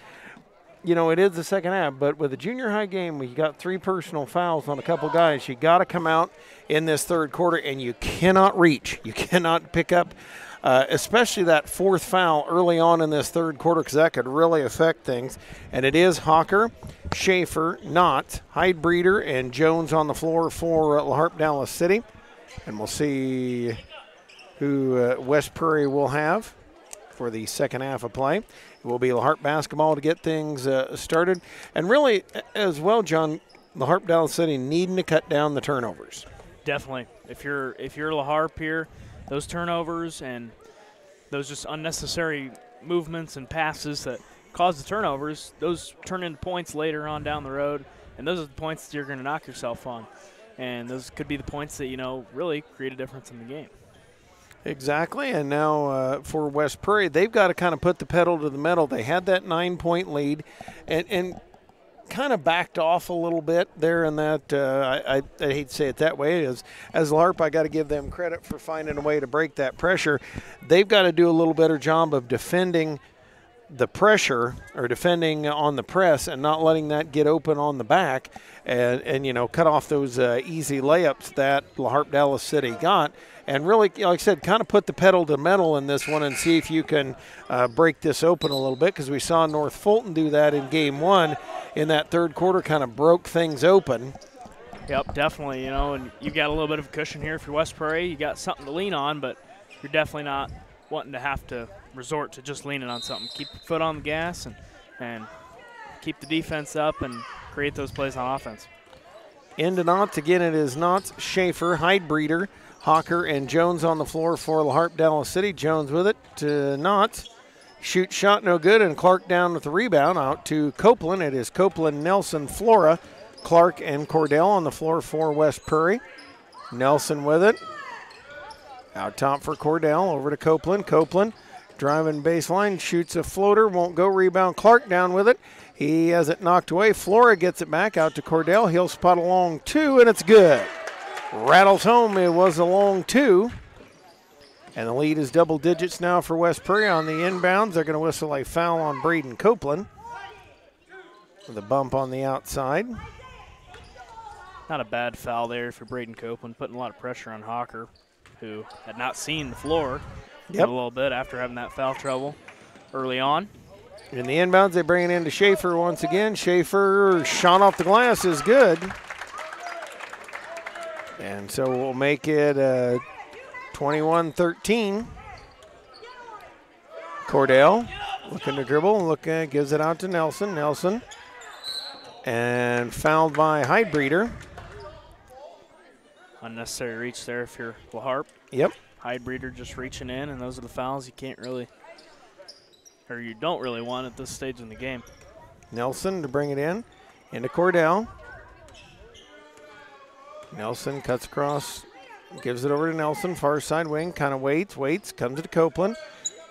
A: you know, it is the second half, but with a junior high game, we got 3 personal fouls on a couple guys. You got to come out in this third quarter, and you cannot reach. You cannot pick up, especially that 4th foul early on in this third quarter, because that could really affect things. And it is Hawker, Schaefer, Knott, Hyde-Breeder, and Jones on the floor for LaHarpe, Dallas City. And we'll see who West Prairie will have for the second half of play. It will be LaHarpe basketball to get things started. And really, as well, John, LaHarpe Dallas City needing to cut down the turnovers.
B: Definitely. If you're LaHarpe here, those turnovers and those just unnecessary movements and passes that cause the turnovers, those turn into points later on down the road, and those are the points that you're going to knock yourself on. And those could be the points that, you know, really create a difference in the game.
A: Exactly, and now for West Prairie, they've got to kind of put the pedal to the metal. They had that 9-point lead, and kind of backed off a little bit there in that, I hate to say it that way, as LaHarpe, I got to give them credit for finding a way to break that pressure. They've got to do a little better job of defending the pressure or defending on the press and not letting that get open on the back and you know, cut off those easy layups that LaHarpe Dallas City got. And really, like I said, kind of put the pedal to metal in this one and see if you can break this open a little bit, because we saw North Fulton do that in game 1 in that third quarter, kind of broke things open.
B: Yep, definitely, you know, and you got a little bit of cushion here for West Prairie. You got something to lean on, but you're definitely not wanting to have to resort to just leaning on something. Keep your foot on the gas and keep the defense up and create those plays on offense.
A: Into Knott's again. It is Knott's, Schaefer, Heidbreeder, Hawker, and Jones on the floor for LaHarpe Dallas City. Jones with it to Knott's. Shoot shot no good, and Clark down with the rebound out to Copeland. It is Copeland, Nelson, Flora, Clark, and Cordell on the floor for West Prairie. Nelson with it. Out top for Cordell, over to Copeland. Copeland driving baseline, shoots a floater, won't go. Rebound, Clark down with it. He has it knocked away. Flora gets it back out to Cordell. He'll spot a long 2, and it's good. Rattles home. It was a long 2. And the lead is double digits now for West Prairie on the inbounds. They're going to whistle a foul on Braden Copeland with a bump on the outside.
B: Not a bad foul there for Braden Copeland, putting a lot of pressure on Hawker, who had not seen the floor in a little bit after having that foul trouble early on.
A: In the inbounds, they bring it into Schaefer once again. Schaefer shot off the glass is good. And so we'll make it 21-13. Cordell looking to dribble, gives it out to Nelson. Nelson. And fouled by Heidbreeder.
B: Unnecessary reach there if you're LaHarpe.
A: Yep.
B: Heidbreeder just reaching in, and those are the fouls you can't really, or you don't really want at this stage in the game.
A: Nelson to bring it in, into Cordell. Nelson cuts across, gives it over to Nelson, far side wing, kind of waits, comes to Copeland,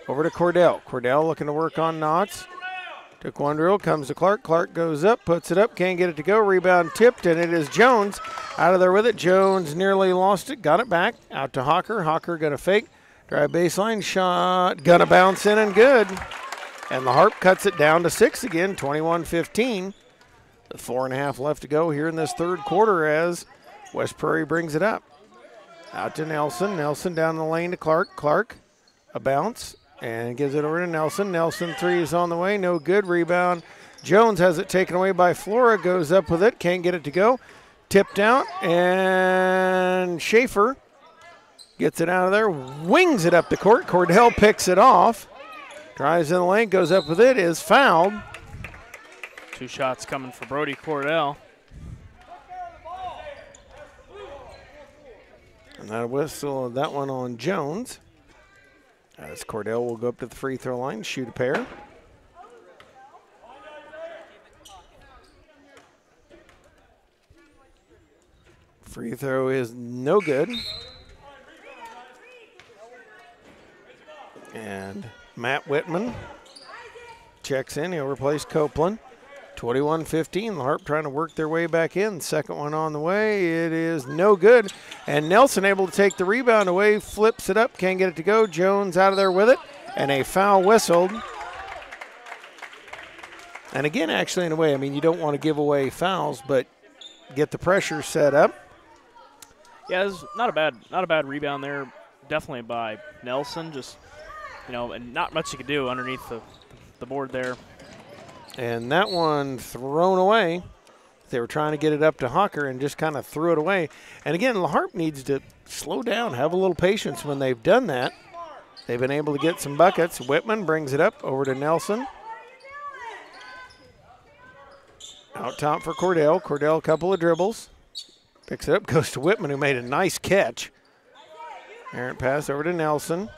A: over to Cordell. Cordell looking to work on Knott's. Took one drill, comes to Clark. Clark goes up, puts it up, can't get it to go. Rebound tipped, and it is Jones out of there with it. Jones nearly lost it, got it back. Out to Hawker. Hawker going to fake. Drive baseline, shot, going to bounce in and good. And LaHarpe cuts it down to 6 again, 21-15. With 4.5 left to go here in this third quarter as West Prairie brings it up. Out to Nelson. Nelson down the lane to Clark. Clark, a bounce. And gives it over to Nelson. Nelson, 3 is on the way. No good. Rebound. Jones has it taken away by Flora. Goes up with it. Can't get it to go. Tipped out. And Schaefer gets it out of there. Wings it up the court. Cordell picks it off. Drives in the lane. Goes up with it. Is fouled.
B: 2 shots coming for Brody Cordell.
A: And that whistle, that one on Jones. As Cordell will go up to the free throw line, shoot a pair. Free throw is no good. And Matt Whitman checks in. He'll replace Copeland. 21-15. LaHarpe trying to work their way back in. Second one on the way. It is no good. And Nelson able to take the rebound away. Flips it up. Can't get it to go. Jones out of there with it. And a foul whistled. And again, actually, in a way, I mean, you don't want to give away fouls, but get the pressure set up.
B: Yeah, it's not a bad rebound there. Definitely by Nelson. Just, you know, and not much you could do underneath the board there.
A: And that one thrown away. They were trying to get it up to Hawker and just kind of threw it away. And again, LaHarpe needs to slow down, have a little patience when they've done that. They've been able to get some buckets. Whitman brings it up over to Nelson. Out top for Cordell. Cordell, a couple of dribbles. Picks it up, goes to Whitman, who made a nice catch. Errant pass over to Nelson.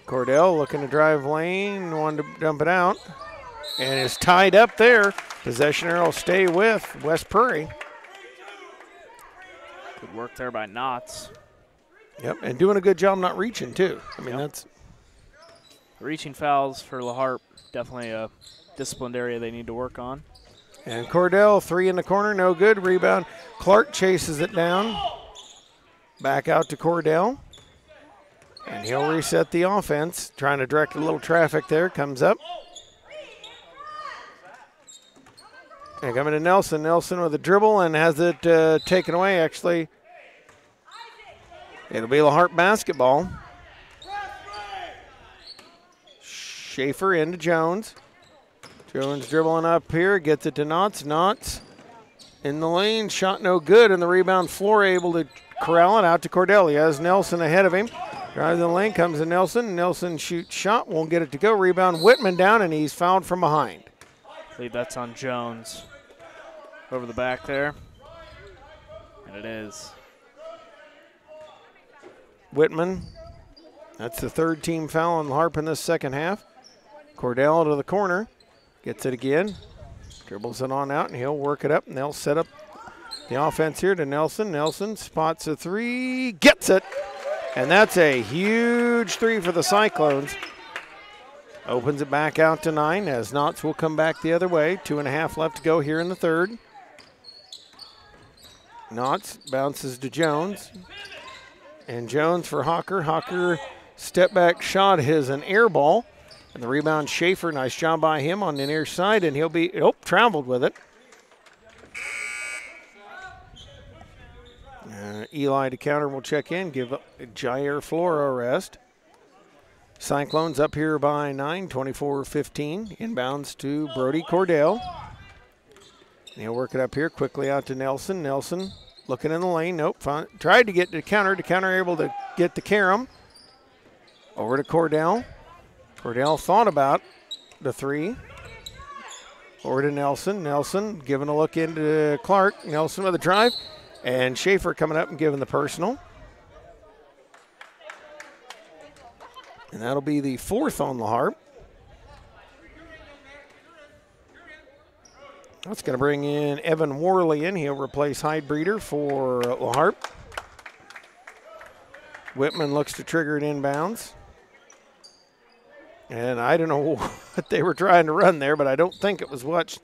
A: Cordell looking to drive lane, wanted to dump it out, and is tied up there. Possession arrow stay with West Prairie.
B: Good work there by Knott's.
A: Yep, and doing a good job not reaching too. I mean, that's
B: reaching fouls for LaHarpe. Definitely disciplined area they need to work on.
A: And Cordell, 3 in the corner, no good. Rebound. Clark chases it down. Back out to Cordell. And he'll reset the offense. Trying to direct a little traffic there. Comes up. And coming to Nelson. Nelson with a dribble and has it taken away, actually. It'll be LaHarpe basketball. Schaefer into Jones. Jones dribbling up here, gets it to Knotts. Knotts in the lane, shot no good, and the rebound Floor able to corral it out to Cordell. He has Nelson ahead of him. Drives the lane, comes to Nelson. Nelson shoots shot, won't get it to go. Rebound Whitman down, and he's fouled from behind.
B: I believe that's on Jones. Over the back there. And it is.
A: Whitman, that's the 3rd team foul on LaHarpe in this second half. Cordell to the corner, gets it again, dribbles it on out, and he'll work it up, and they'll set up the offense here to Nelson. Nelson spots a 3, gets it, and that's a huge 3 for the Cyclones. Opens it back out to 9 as Knotts will come back the other way. 2.5 left to go here in the 3rd. Knotts bounces to Jones. And Jones for Hawker. Hawker step back shot is an air ball. And the rebound Schaefer, nice job by him on the near side, and he'll be, traveled with it. Eli to counter will check in, give Jair Flora a rest. Cyclones up here by 9, 24-15. Inbounds to Brody Cordell. And he'll work it up here quickly out to Nelson. Nelson looking in the lane. Nope. Tried to get to counter. To counter able to get to Karam. Over to Cordell. Cordell thought about the 3. Over to Nelson. Nelson giving a look into Clark. Nelson with a drive. And Schaefer coming up and giving the personal. And that'll be the 4th on LaHarpe. That's going to bring in Evan Worley in. He'll replace Hydebreeder for LaHarpe. Whitman looks to trigger it inbounds. And I don't know what they were trying to run there, but I don't think it was what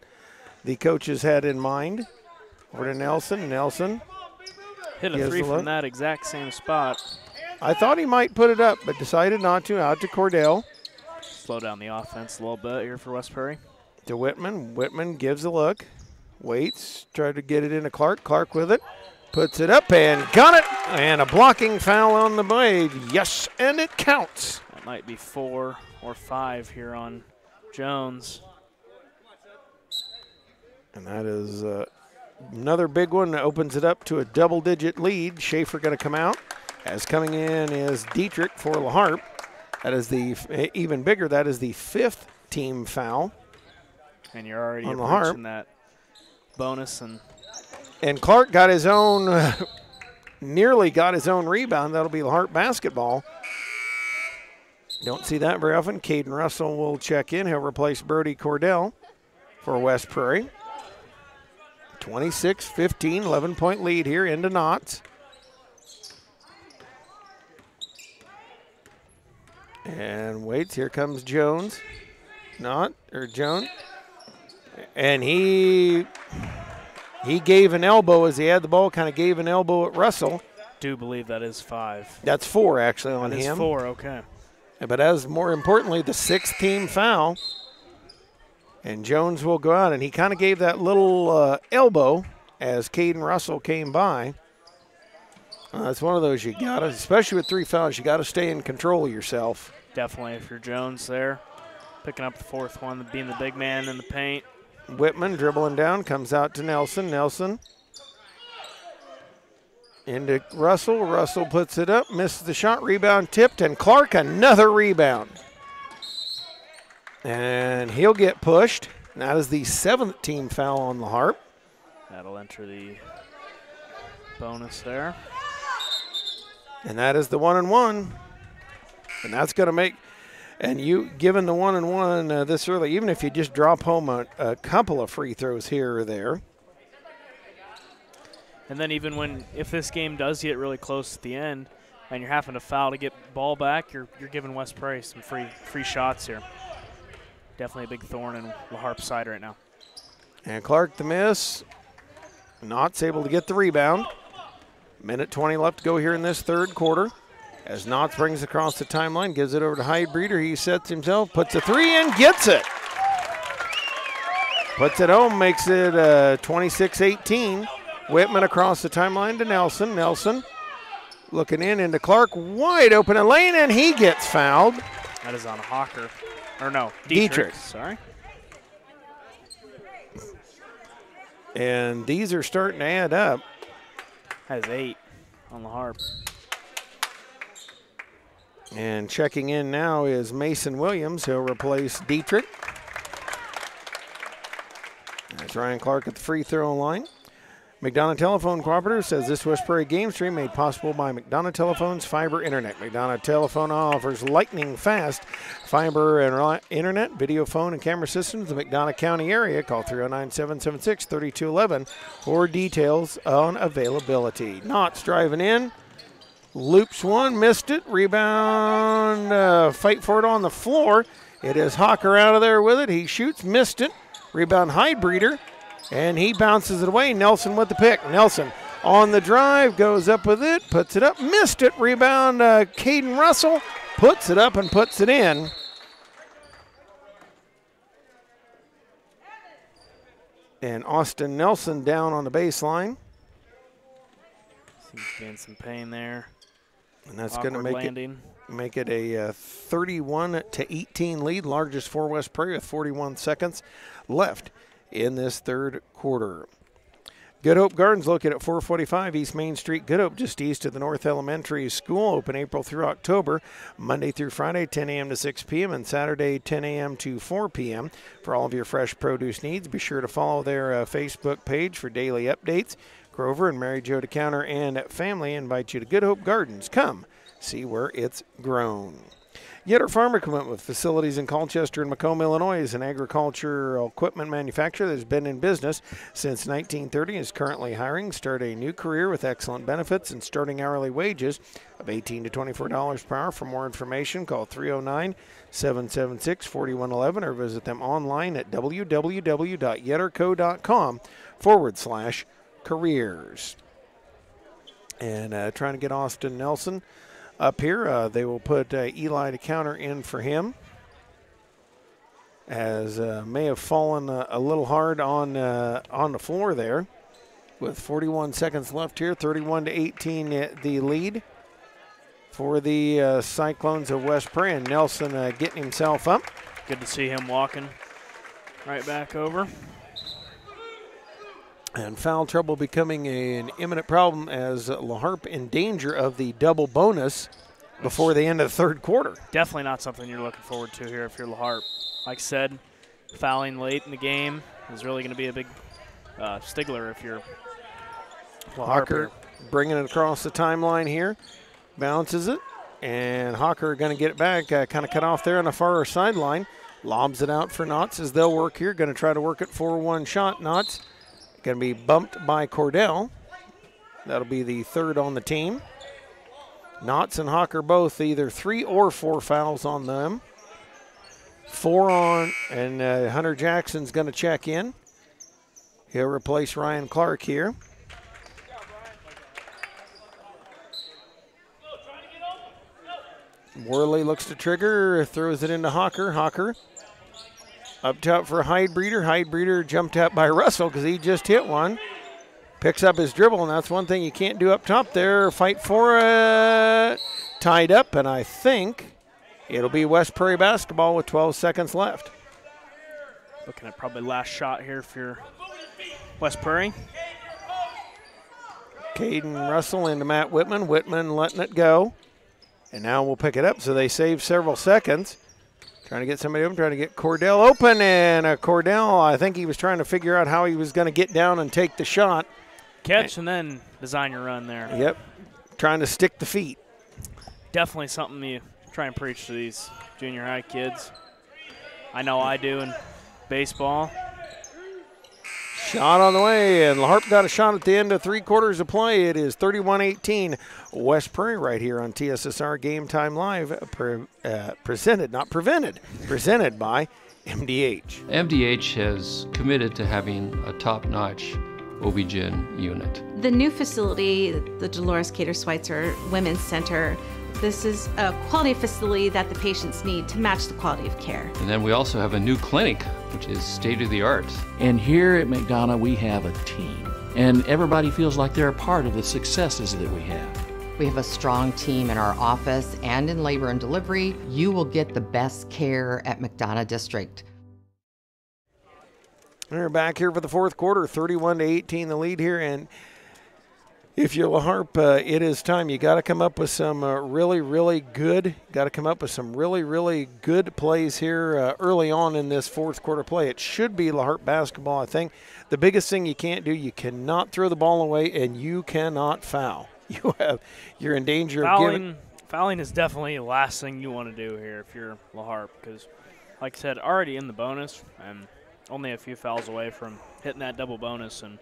A: the coaches had in mind. Over to Nelson. Nelson
B: hit a 3 from that exact same spot.
A: I thought he might put it up, but decided not to. Out to Cordell.
B: Slow down the offense a little bit here for West Prairie.
A: To Whitman. Whitman gives a look. Waits. Tried to get it into Clark. Clark with it. Puts it up and got it. And a blocking foul on the blade. Yes, and it counts.
B: That might be 4 or 5 here on Jones.
A: And that is another big one. Opens it up to a double-digit lead. Schaefer going to come out. As coming in is Dietrich for LaHarpe. That is the even bigger. That is the 5th team foul.
B: And you're already approaching that bonus.
A: And Clark got his own, nearly got his own rebound. That'll be LaHarpe basketball. Don't see that very often. Caden Russell will check in. He'll replace Brody Cordell for West Prairie. 26-15, 11-point lead here into Knotts. And waits, here comes Jones. Jones. And he gave an elbow as he had the ball, kind of gave an elbow at Russell.
B: Do believe that is 5.
A: That's 4 actually on him.
B: That is 4, okay.
A: But as more importantly, the 6th team foul. And Jones will go out, and he kind of gave that little elbow as Caden Russell came by. It's one of those you got to, especially with 3 fouls, you got to stay in control of yourself.
B: Definitely, if you're Jones there, picking up the 4th one, being the big man in the paint.
A: Whitman dribbling down, comes out to Nelson. Nelson into Russell. Russell puts it up, misses the shot, rebound tipped, and Clark another rebound. And he'll get pushed. And that is the 7th team foul on LaHarpe.
B: That'll enter the bonus there.
A: And that is the 1-and-1. And that's going to make, and you, given the 1-and-1 this early, even if you just drop home a couple of free throws here or there.
B: And then even if this game does get really close at the end and you're having to foul to get ball back, you're giving West Prairie some free shots here. definitely a big thorn in LaHarpe's side right now.
A: And Clark the miss. Knott's able to get the rebound. Minute 20 left to go here in this third quarter. As Knotts brings it across the timeline, gives it over to Heidbreeder. He sets himself, puts a three in, gets it. Puts it home, makes it 26-18. Whitman across the timeline to Nelson. Nelson looking in into Clark, wide open a lane, and he gets fouled.
B: That is on Hawker. Or no, Dietrich. Sorry.
A: And these are starting to add up.
B: Has 8 on LaHarpe.
A: And checking in now is Mason Williams. He'll replace Dietrich. That's Ryan Clark at the free throw line. McDonough Telephone Cooperative says this West Prairie game stream made possible by McDonough Telephone's fiber internet. McDonough Telephone offers lightning fast fiber and internet, video, phone, and camera systems in the McDonough County area. Call 309-776-3211 for details on availability. Knott's driving in. Loops one, missed it. Rebound, fight for it on the floor. It is Hawker out of there with it. He shoots, missed it. Rebound, Heidbreeder. And he bounces it away. Nelson with the pick. Nelson on the drive, goes up with it, puts it up, missed it. Rebound, Caden Russell puts it up and puts it in. And Austin Nelson down on the baseline.
B: Seems to be in some pain there.
A: And that's going to make it a 31-18 lead, largest for West Prairie with 41 seconds left in this third quarter. Good Hope Gardens located at 445 East Main Street. Good Hope, just east of the North Elementary School, open April through October, Monday through Friday, 10 a.m. to 6 p.m., and Saturday, 10 a.m. to 4 p.m. For all of your fresh produce needs, be sure to follow their Facebook page for daily updates. Grover and Mary Jo DeCounter and family invite you to Good Hope Gardens. Come see where it's grown. Yetter Farm Equipment with facilities in Colchester and Macomb, Illinois is an agricultural equipment manufacturer that has been in business since 1930 and is currently hiring. Start a new career with excellent benefits and starting hourly wages of $18 to $24 per hour. For more information, call 309-776-4111 or visit them online at www.yetterco.com/careers. And trying to get Austin Nelson up here. They will put Eli DeCounter in for him, as may have fallen a little hard on the floor there. With 41 seconds left here, 31-18 the lead for the Cyclones of West Prairie. And Nelson getting himself up.
B: Good to see him walking right back over.
A: And foul trouble becoming an imminent problem as LaHarpe in danger of the double bonus before the end of the third quarter.
B: Definitely not something you're looking forward to here if you're LaHarpe. Like I said, fouling late in the game is really going to be a big stickler if you're
A: LaHarpe. Bringing it across the timeline here, bounces it, and Hawker going to get it back, kind of cut off there on the far sideline. Lobs it out for Knotts as they'll work here, going to try to work it 4-1 shot. Knotts going to be bumped by Cordell. That'll be the third on the team. Knotts and Hawker both either 3 or 4 fouls on them. 4 on, and Hunter Jackson's going to check in. He'll replace Ryan Clark here. Worley looks to trigger, throws it into Hawker. Hawker up top for Heidbreeder. Heidbreeder jumped out by Russell because he just hit one. Picks up his dribble, and that's one thing you can't do up top there. Fight for it. Tied up, and I think it'll be West Prairie basketball with 12 seconds left.
B: Looking at probably last shot here for your West Prairie.
A: Caden Russell into Matt Whitman. Whitman letting it go. And now we'll pick it up, so they save several seconds. Trying to get somebody open, trying to get Cordell open, and Cordell, I think he was trying to figure out how he was going to get down and take the shot.
B: Catch and then design your run there.
A: Yep, trying to stick the feet.
B: Definitely something you try and preach to these junior high kids. I know I do in baseball.
A: Shot on the way, and LaHarpe got a shot at the end of 3 quarters of play. It is 31-18 West Prairie right here on TSSR Game Time Live, presented by MDH.
O: MDH has committed to having a top-notch OB-GYN unit.
D: The new facility, the Dolores Cater Schweitzer Women's Center, this is a quality facility that the patients need to match the quality of care.
O: And then we also have a new clinic, which is state-of-the-art.
E: And here at McDonough, we have a team. And everybody feels like they're a part of the successes that we have.
F: We have a strong team in our office and in labor and delivery. You will get the best care at McDonough District.
A: We're back here for the fourth quarter, 31-18 the lead here. And if you're LaHarpe, it is time. You got to come up with some really good plays here early on in this fourth quarter play. It should be LaHarpe basketball, I think. The biggest thing you can't do, you cannot throw the ball away, and you cannot foul. You're in danger of giving.
B: Fouling is definitely the last thing you want to do here if you're LaHarpe, because, like I said, already in the bonus and only a few fouls away from hitting that double bonus. And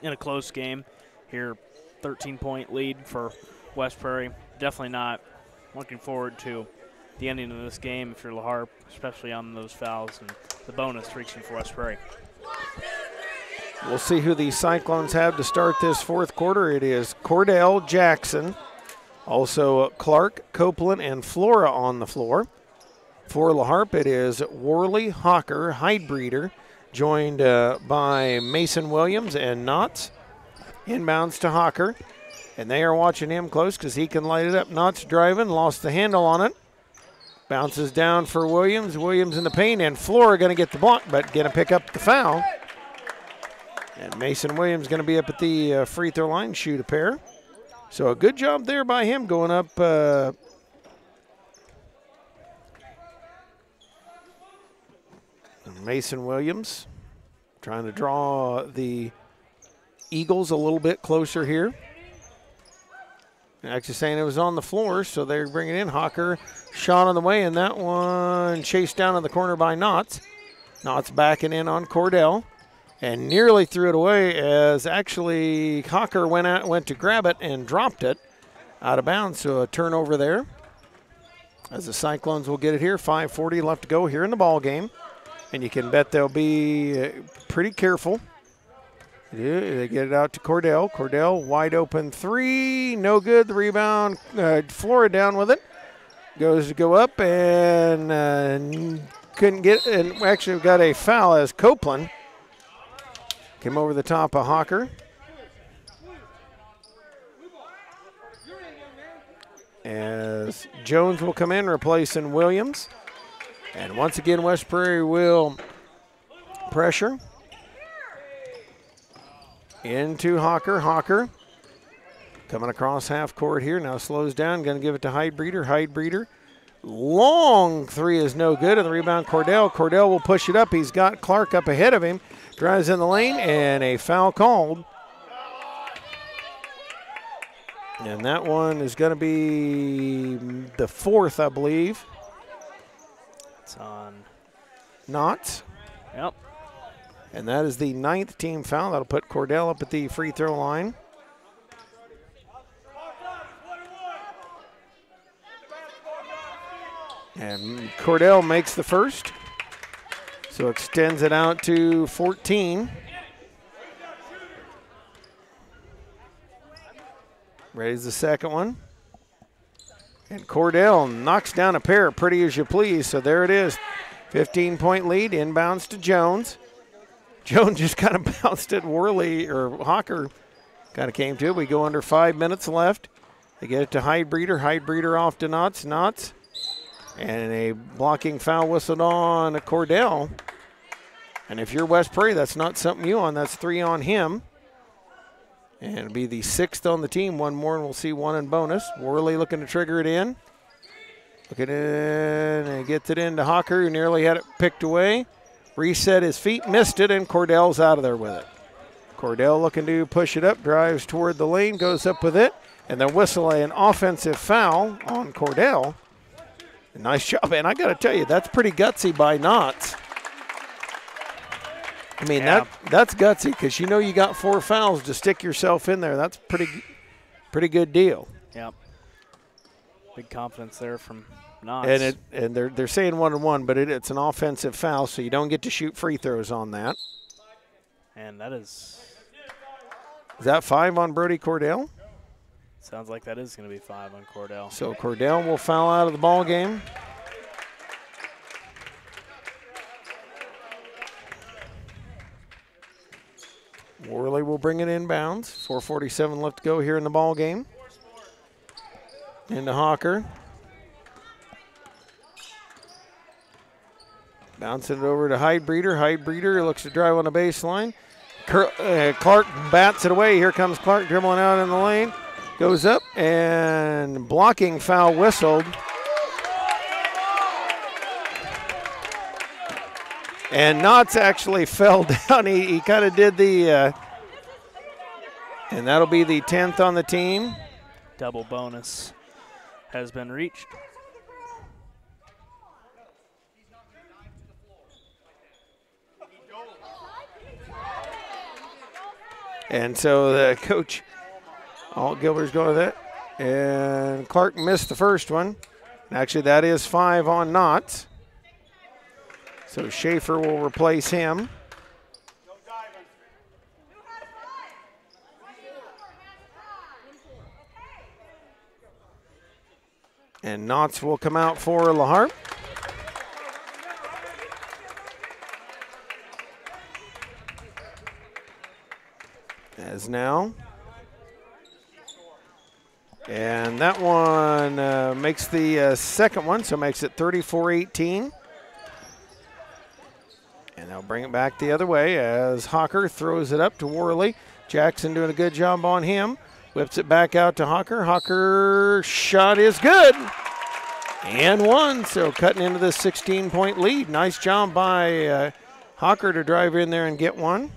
B: in a close game here, 13-point lead for West Prairie. Definitely not looking forward to the ending of this game if you're LaHarpe, especially on those fouls and the bonus reaching for West Prairie.
A: We'll see who the Cyclones have to start this fourth quarter. It is Cordell, Jackson, also Clark, Copeland, and Flora on the floor. For LaHarpe, it is Worley, Hawker, Hydebreeder, joined by Mason Williams and Knotts. Inbounds to Hawker, and they are watching him close because he can light it up. Knotts driving, lost the handle on it. Bounces down for Williams. Williams in the paint, and Flora going to get the block, but going to pick up the foul. And Mason Williams going to be up at the free throw line, shoot a pair. So a good job there by him going up. Mason Williams trying to draw the Eagles a little bit closer here. Actually saying it was on the floor, so they're bringing in Hawker. Shot on the way, and that one chased down in the corner by Knotts. Knotts backing in on Cordell. And nearly threw it away as actually Hawker went to grab it and dropped it out of bounds. So a turnover there as the Cyclones will get it here. 5:40 left to go here in the ball game. And you can bet they'll be pretty careful. They get it out to Cordell. Cordell, wide open three. No good. The rebound. Flora down with it. Goes to go up and couldn't get it. And actually got a foul as Copeland came over the top of Hawker. As Jones will come in replacing Williams. And once again, West Prairie will pressure. Into Hawker. Hawker coming across half court here. Now slows down. Going to give it to Hydebreeder. Hydebreeder. Long three is no good. And the rebound, Cordell. Cordell will push it up. He's got Clark up ahead of him. Drives in the lane, and a foul called. And that one is going to be the fourth, I believe.
B: It's on
A: Knotts.
B: Yep.
A: And that is the 9th team foul. That'll put Cordell up at the free throw line. And Cordell makes the first. So extends it out to 14. Raise the second one. And Cordell knocks down a pair, pretty as you please. So there it is. 15-point lead, inbounds to Jones. Jones just kind of bounced it. Worley or Hawker kind of came to it. We go under 5 minutes left. They get it to Hydebreeder. Hydebreeder off to Knotts. Knotts. And a blocking foul whistled on Cordell. And if you're West Prairie, that's not something you on. That's 3 on him. And it'll be the 6th on the team. One more, and we'll see one in bonus. Worley looking to trigger it in. Look it in and gets it into Hawker, who nearly had it picked away. Reset his feet, missed it, and Cordell's out of there with it. Cordell looking to push it up, drives toward the lane, goes up with it, and then whistle an offensive foul on Cordell. Nice job, and I got to tell you, that's pretty gutsy by Knotts. I mean,
B: yeah.
A: that's gutsy because you know you got 4 fouls to stick yourself in there. That's pretty good deal.
B: Yep. Big confidence there from Knox.
A: And they're saying 1-1, but it's an offensive foul, so you don't get to shoot free throws on that.
B: And that is
A: that 5 on Brody Cordell?
B: Sounds like that is going to be 5 on Cordell.
A: So Cordell will foul out of the ball game. Worley will bring it inbounds. 4:47 left to go here in the ball game. Into Hawker. Bouncing it over to Hydebreeder. Hydebreeder looks to drive on the baseline. Clark bats it away. Here comes Clark dribbling out in the lane. Goes up and blocking foul whistled. And Knotts actually fell down. He kind of did the, and that'll be the 10th on the team.
B: Double bonus has been reached.
A: And so the coach, Alt Gilbert's going with it. And Clark missed the first one. Actually, that is 5 on Knotts. So Schaefer will replace him. And Knotts will come out for LaHarpe. As now. And that one makes the second one, so makes it 34-18. And they'll bring it back the other way as Hawker throws it up to Worley. Jackson doing a good job on him. Whips it back out to Hawker. Hawker shot is good. And one, so cutting into the 16-point lead. Nice job by Hawker to drive in there and get one.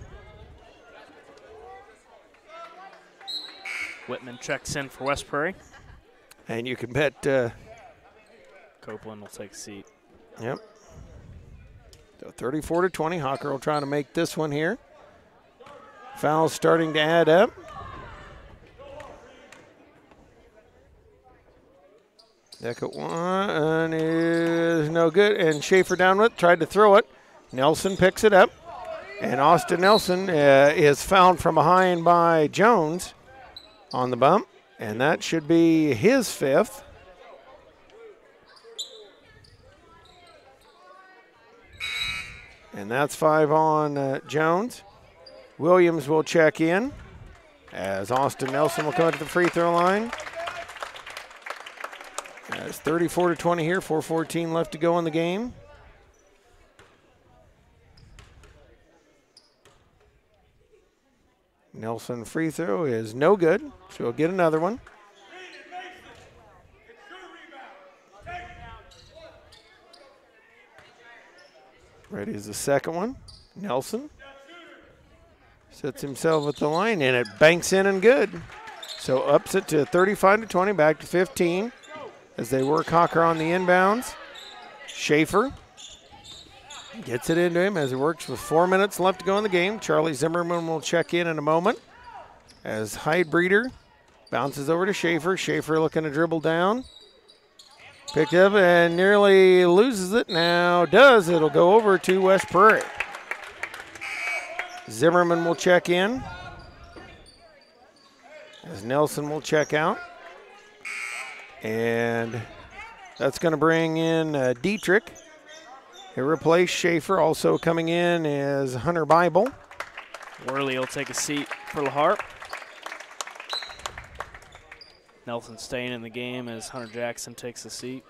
B: Whitman checks in for West Prairie.
A: And you can bet
B: Copeland will take a seat.
A: Yep. So 34-20. Hawker will try to make this one here. Fouls starting to add up. Second one is no good. And Schaefer down with it, tried to throw it. Nelson picks it up. And Austin Nelson is fouled from behind by Jones on the bump. And that should be his 5th. And that's 5 on Jones. Williams will check in as Austin Nelson will come to the free throw line. It's 34-20 here, 4:14 left to go in the game. Nelson free throw is no good, so we'll get another one. Ready is the second one. Nelson sets himself at the line, and it banks in and good. So ups it to 35-20, back to 15 as they work Hawker on the inbounds. Schaefer gets it into him as he works with 4 minutes left to go in the game. Charlie Zimmerman will check in a moment as Hydebreeder bounces over to Schaefer. Schaefer looking to dribble down. Picked up and nearly loses it. Now does. It'll go over to West Prairie. Zimmerman will check in as Nelson will check out. And that's going to bring in Dietrich. He'll replace Schaefer. Also coming in is Hunter Bible.
B: Worley will take a seat for LaHarpe. Nelson staying in the game as Hunter Jackson takes a seat.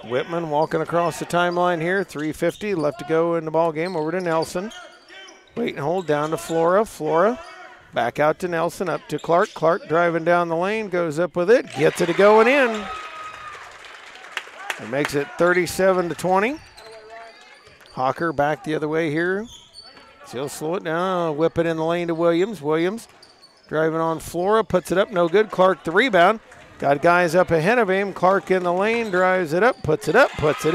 A: Whitman walking across the timeline here. 3:50 left to go in the ball game. Over to Nelson. Wait and hold down to Flora. Flora back out to Nelson. Up to Clark. Clark driving down the lane. Goes up with it. Gets it going in. It makes it 37-20. Hawker back the other way here. So he'll slow it down. Whip it in the lane to Williams. Williams driving on Flora. Puts it up. No good. Clark the rebound. Got guys up ahead of him. Clark in the lane. Drives it up. Puts it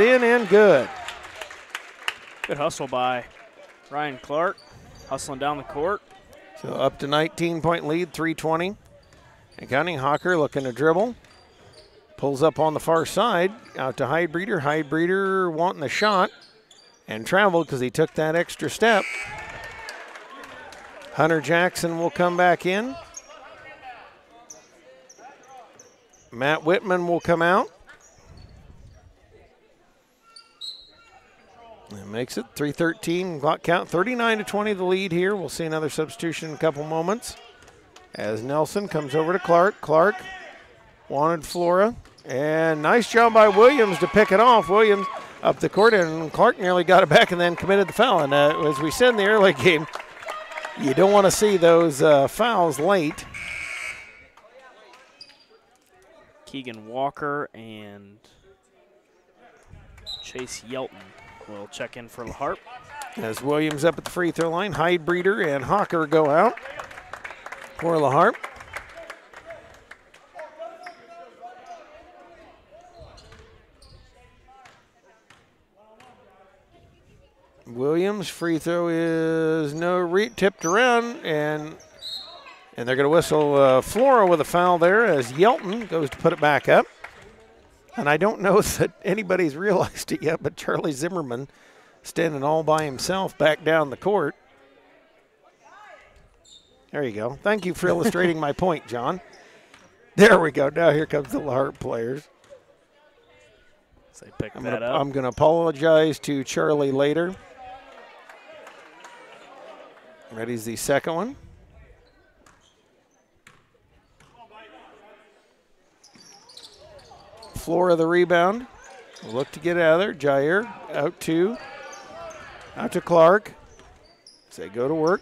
A: in, and good.
B: Good hustle by Ryan Clark. Hustling down the court.
A: So up to 19-point lead. 3:20 And counting, Hawker looking to dribble. Pulls up on the far side, out to Hydebreeder. Hydebreeder wanting the shot and traveled because he took that extra step. Hunter Jackson will come back in. Matt Whitman will come out. That makes it 3:13 clock count. 39-20 the lead here. We'll see another substitution in a couple moments as Nelson comes over to Clark. Clark wanted Flora. And nice job by Williams to pick it off. Williams up the court, and Clark nearly got it back and then committed the foul. And as we said in the early game, you don't want to see those fouls late.
B: Keegan Walker and Chase Yelton will check in for LaHarpe.
A: As Williams up at the free throw line, Hydebreeder and Hawker go out for LaHarpe. Williams, free throw is tipped around, and they're going to whistle Flora with a foul there as Yelton goes to put it back up. And I don't know that anybody's realized it yet, but Charlie Zimmerman standing all by himself back down the court. There you go. Thank you for illustrating my point, John. There we go. Now here comes the LaHarpe players.
B: So they pick that up.
A: I'm going to apologize to Charlie later. Ready's the second one. Flora the rebound. Look to get out of there. Jair out to Clark. So they go to work.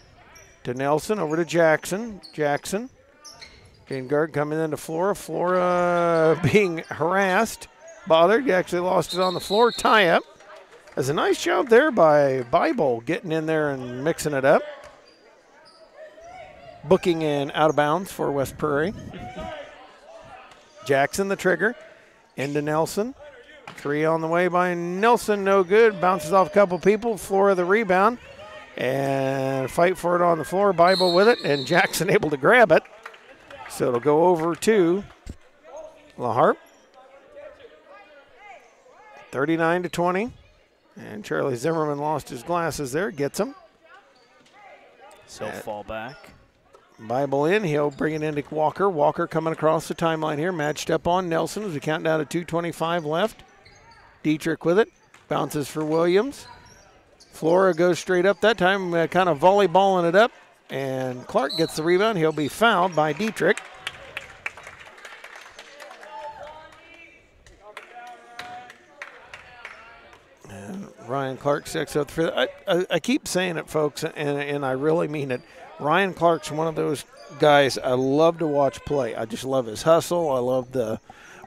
A: To Nelson, over to Jackson. Jackson. Guard coming into Flora. Flora being harassed, bothered. He actually lost it on the floor. Tie up. That's a nice job there by Bible getting in there and mixing it up. Booking in out of bounds for West Prairie. Jackson the trigger. Into Nelson. Three on the way by Nelson, no good. Bounces off a couple people. Flora the rebound. And fight for it on the floor. Bible with it, and Jackson able to grab it. So it'll go over to LaHarpe. 39-20. And Charlie Zimmerman lost his glasses there. Gets them.
B: So fall back.
A: Bible in. He'll bring it into Walker. Walker coming across the timeline here. Matched up on Nelson as we count down to 2:25 left. Dietrich with it. Bounces for Williams. Flora goes straight up that time, kind of volleyballing it up. And Clark gets the rebound. He'll be fouled by Dietrich. And Ryan Clark sticks up for I keep saying it, folks, and I really mean it. Ryan Clark's one of those guys I love to watch play. I just love his hustle. I love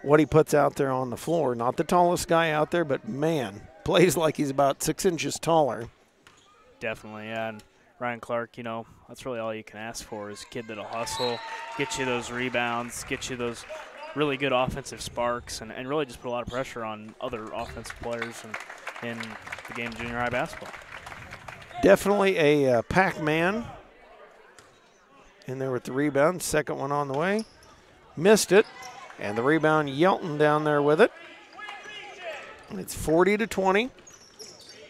A: what he puts out there on the floor. Not the tallest guy out there, but man, plays like he's about 6 inches taller.
B: Definitely, yeah. And Ryan Clark, you know, that's really all you can ask for is a kid that'll hustle, get you those rebounds, get you those really good offensive sparks, and really just put a lot of pressure on other offensive players in the game of junior high basketball.
A: Definitely a Pac-Man in there with the rebound. Second one on the way. Missed it. And the rebound, Yelton down there with it. It's 40-20.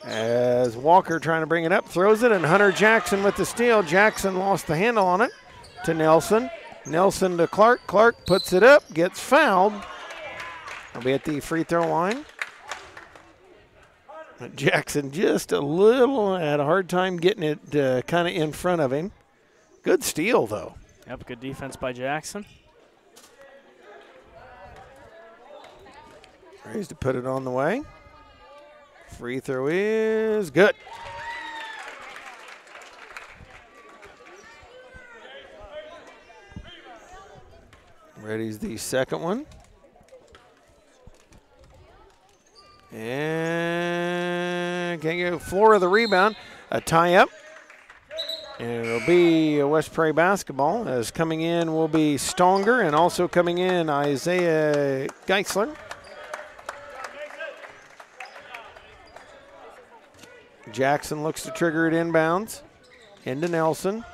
A: As Walker trying to bring it up, throws it, and Hunter Jackson with the steal. Jackson lost the handle on it to Nelson. Nelson to Clark. Clark puts it up, gets fouled. He'll be at the free throw line. Jackson just a little had a hard time getting it kind of in front of him. Good steal, though.
B: Yep, good defense by Jackson.
A: Tries to put it on the way. Free throw is good. Ready's the second one. And can't get Flora the rebound. A tie up. And it'll be a West Prairie basketball. As coming in will be Stonger, and also coming in Isaiah Geisler. Jackson looks to trigger it inbounds. Into Nelson.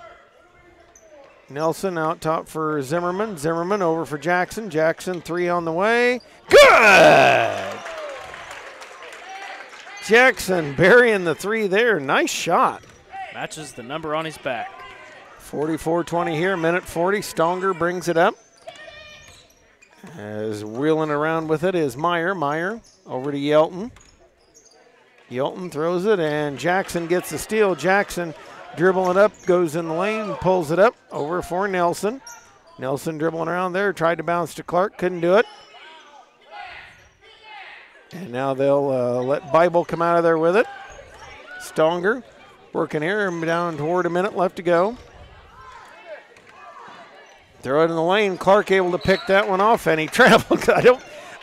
A: Nelson out top for Zimmerman. Zimmerman over for Jackson. Jackson 3 on the way. Good! Jackson burying the 3 there. Nice shot.
B: Matches the number on his back.
A: 44-20 here, minute 40. Stonger brings it up. As wheeling around with it is Meyer. Meyer over to Yelton. Yelton throws it, and Jackson gets the steal. Jackson dribbling up, goes in the lane, pulls it up over for Nelson. Nelson dribbling around there, tried to bounce to Clark, couldn't do it. And now they'll let Bible come out of there with it. Stonger working here, down toward a minute left to go. Throw it in the lane. Clark able to pick that one off, and he traveled.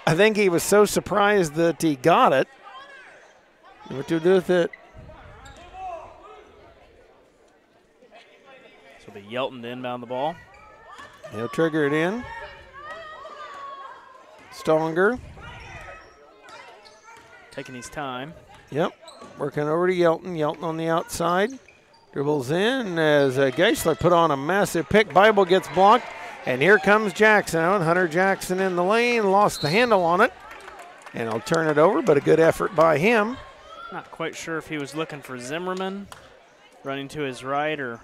A: I think he was so surprised that he got it. What to do with it?
B: So the Yelton to inbound the ball.
A: He'll trigger it in. Stonger.
B: Taking his time.
A: Yep. Working over to Yelton. Yelton on the outside. Dribbles in as Geisler put on a massive pick. Bible gets blocked. And here comes Jackson out. Hunter Jackson in the lane. Lost the handle on it. And he'll turn it over, but a good effort by him.
B: Not quite sure if he was looking for Zimmerman running to his right or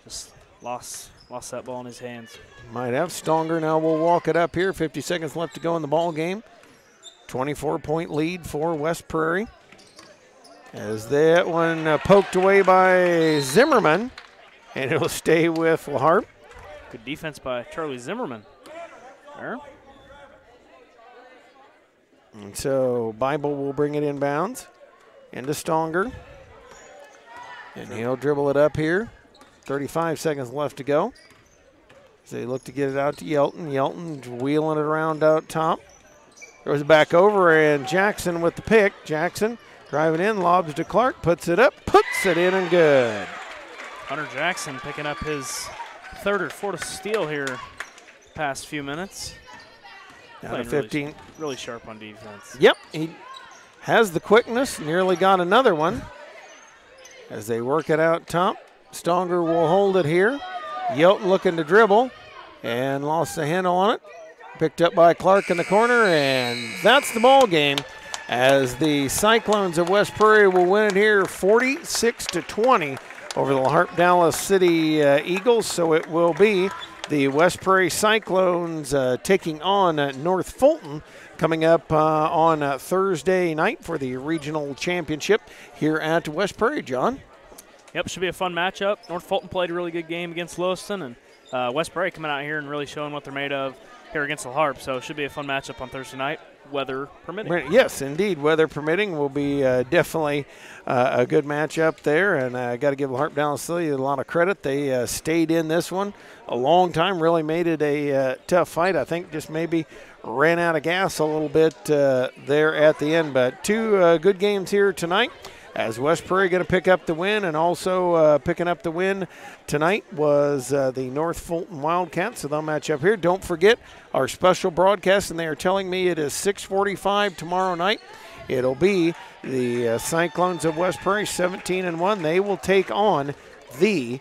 B: just lost that ball in his hands.
A: Might have. Stonger now will walk it up here. 50 seconds left to go in the ball game. 24-point lead for West Prairie. As that one poked away by Zimmerman, and it'll stay with LaHarpe.
B: Good defense by Charlie Zimmerman there.
A: And so Bible will bring it inbounds into Stonger. And he'll dribble it up here. 35 seconds left to go. As they look to get it out to Yelton. Yelton wheeling it around out top. Throws it back over, and Jackson with the pick. Jackson driving in, lobs to Clark, puts it up, puts it in, and good.
B: Hunter Jackson picking up his third or fourth steal here past few minutes.
A: Down to 15.
B: Really sharp on defense.
A: Yep, he has the quickness, nearly got another one. As they work it out top, Stonger will hold it here. Yelton looking to dribble and lost the handle on it. Picked up by Clark in the corner, and that's the ball game as the Cyclones of West Prairie will win it here 46-20 over the LaHarpe Dallas City Eagles. So it will be the West Prairie Cyclones taking on North Fulton coming up on Thursday night for the regional championship here at West Prairie, John.
B: Yep, should be a fun matchup. North Fulton played a really good game against Lewiston, and West Prairie coming out here and really showing what they're made of here against LaHarpe. So it should be a fun matchup on Thursday night, weather permitting.
A: Yes, indeed, weather permitting will be definitely a good matchup there. And I got to give LaHarpe Dallas City a lot of credit. They stayed in this one a long time, really made it a tough fight. I think just maybe ran out of gas a little bit there at the end. But two good games here tonight. As West Prairie going to pick up the win, and also picking up the win tonight was the North Fulton Wildcats, so they'll match up here. Don't forget our special broadcast, and they are telling me it is 6:45 tomorrow night. It'll be the Cyclones of West Prairie, 17-1. They will take on the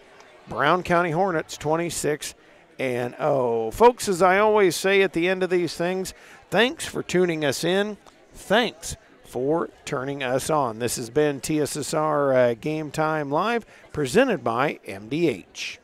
A: Brown County Hornets, 26-0. Folks, as I always say at the end of these things, thanks for tuning us in. Thanks for turning us on. This has been TSSR Game Time Live, presented by MDH.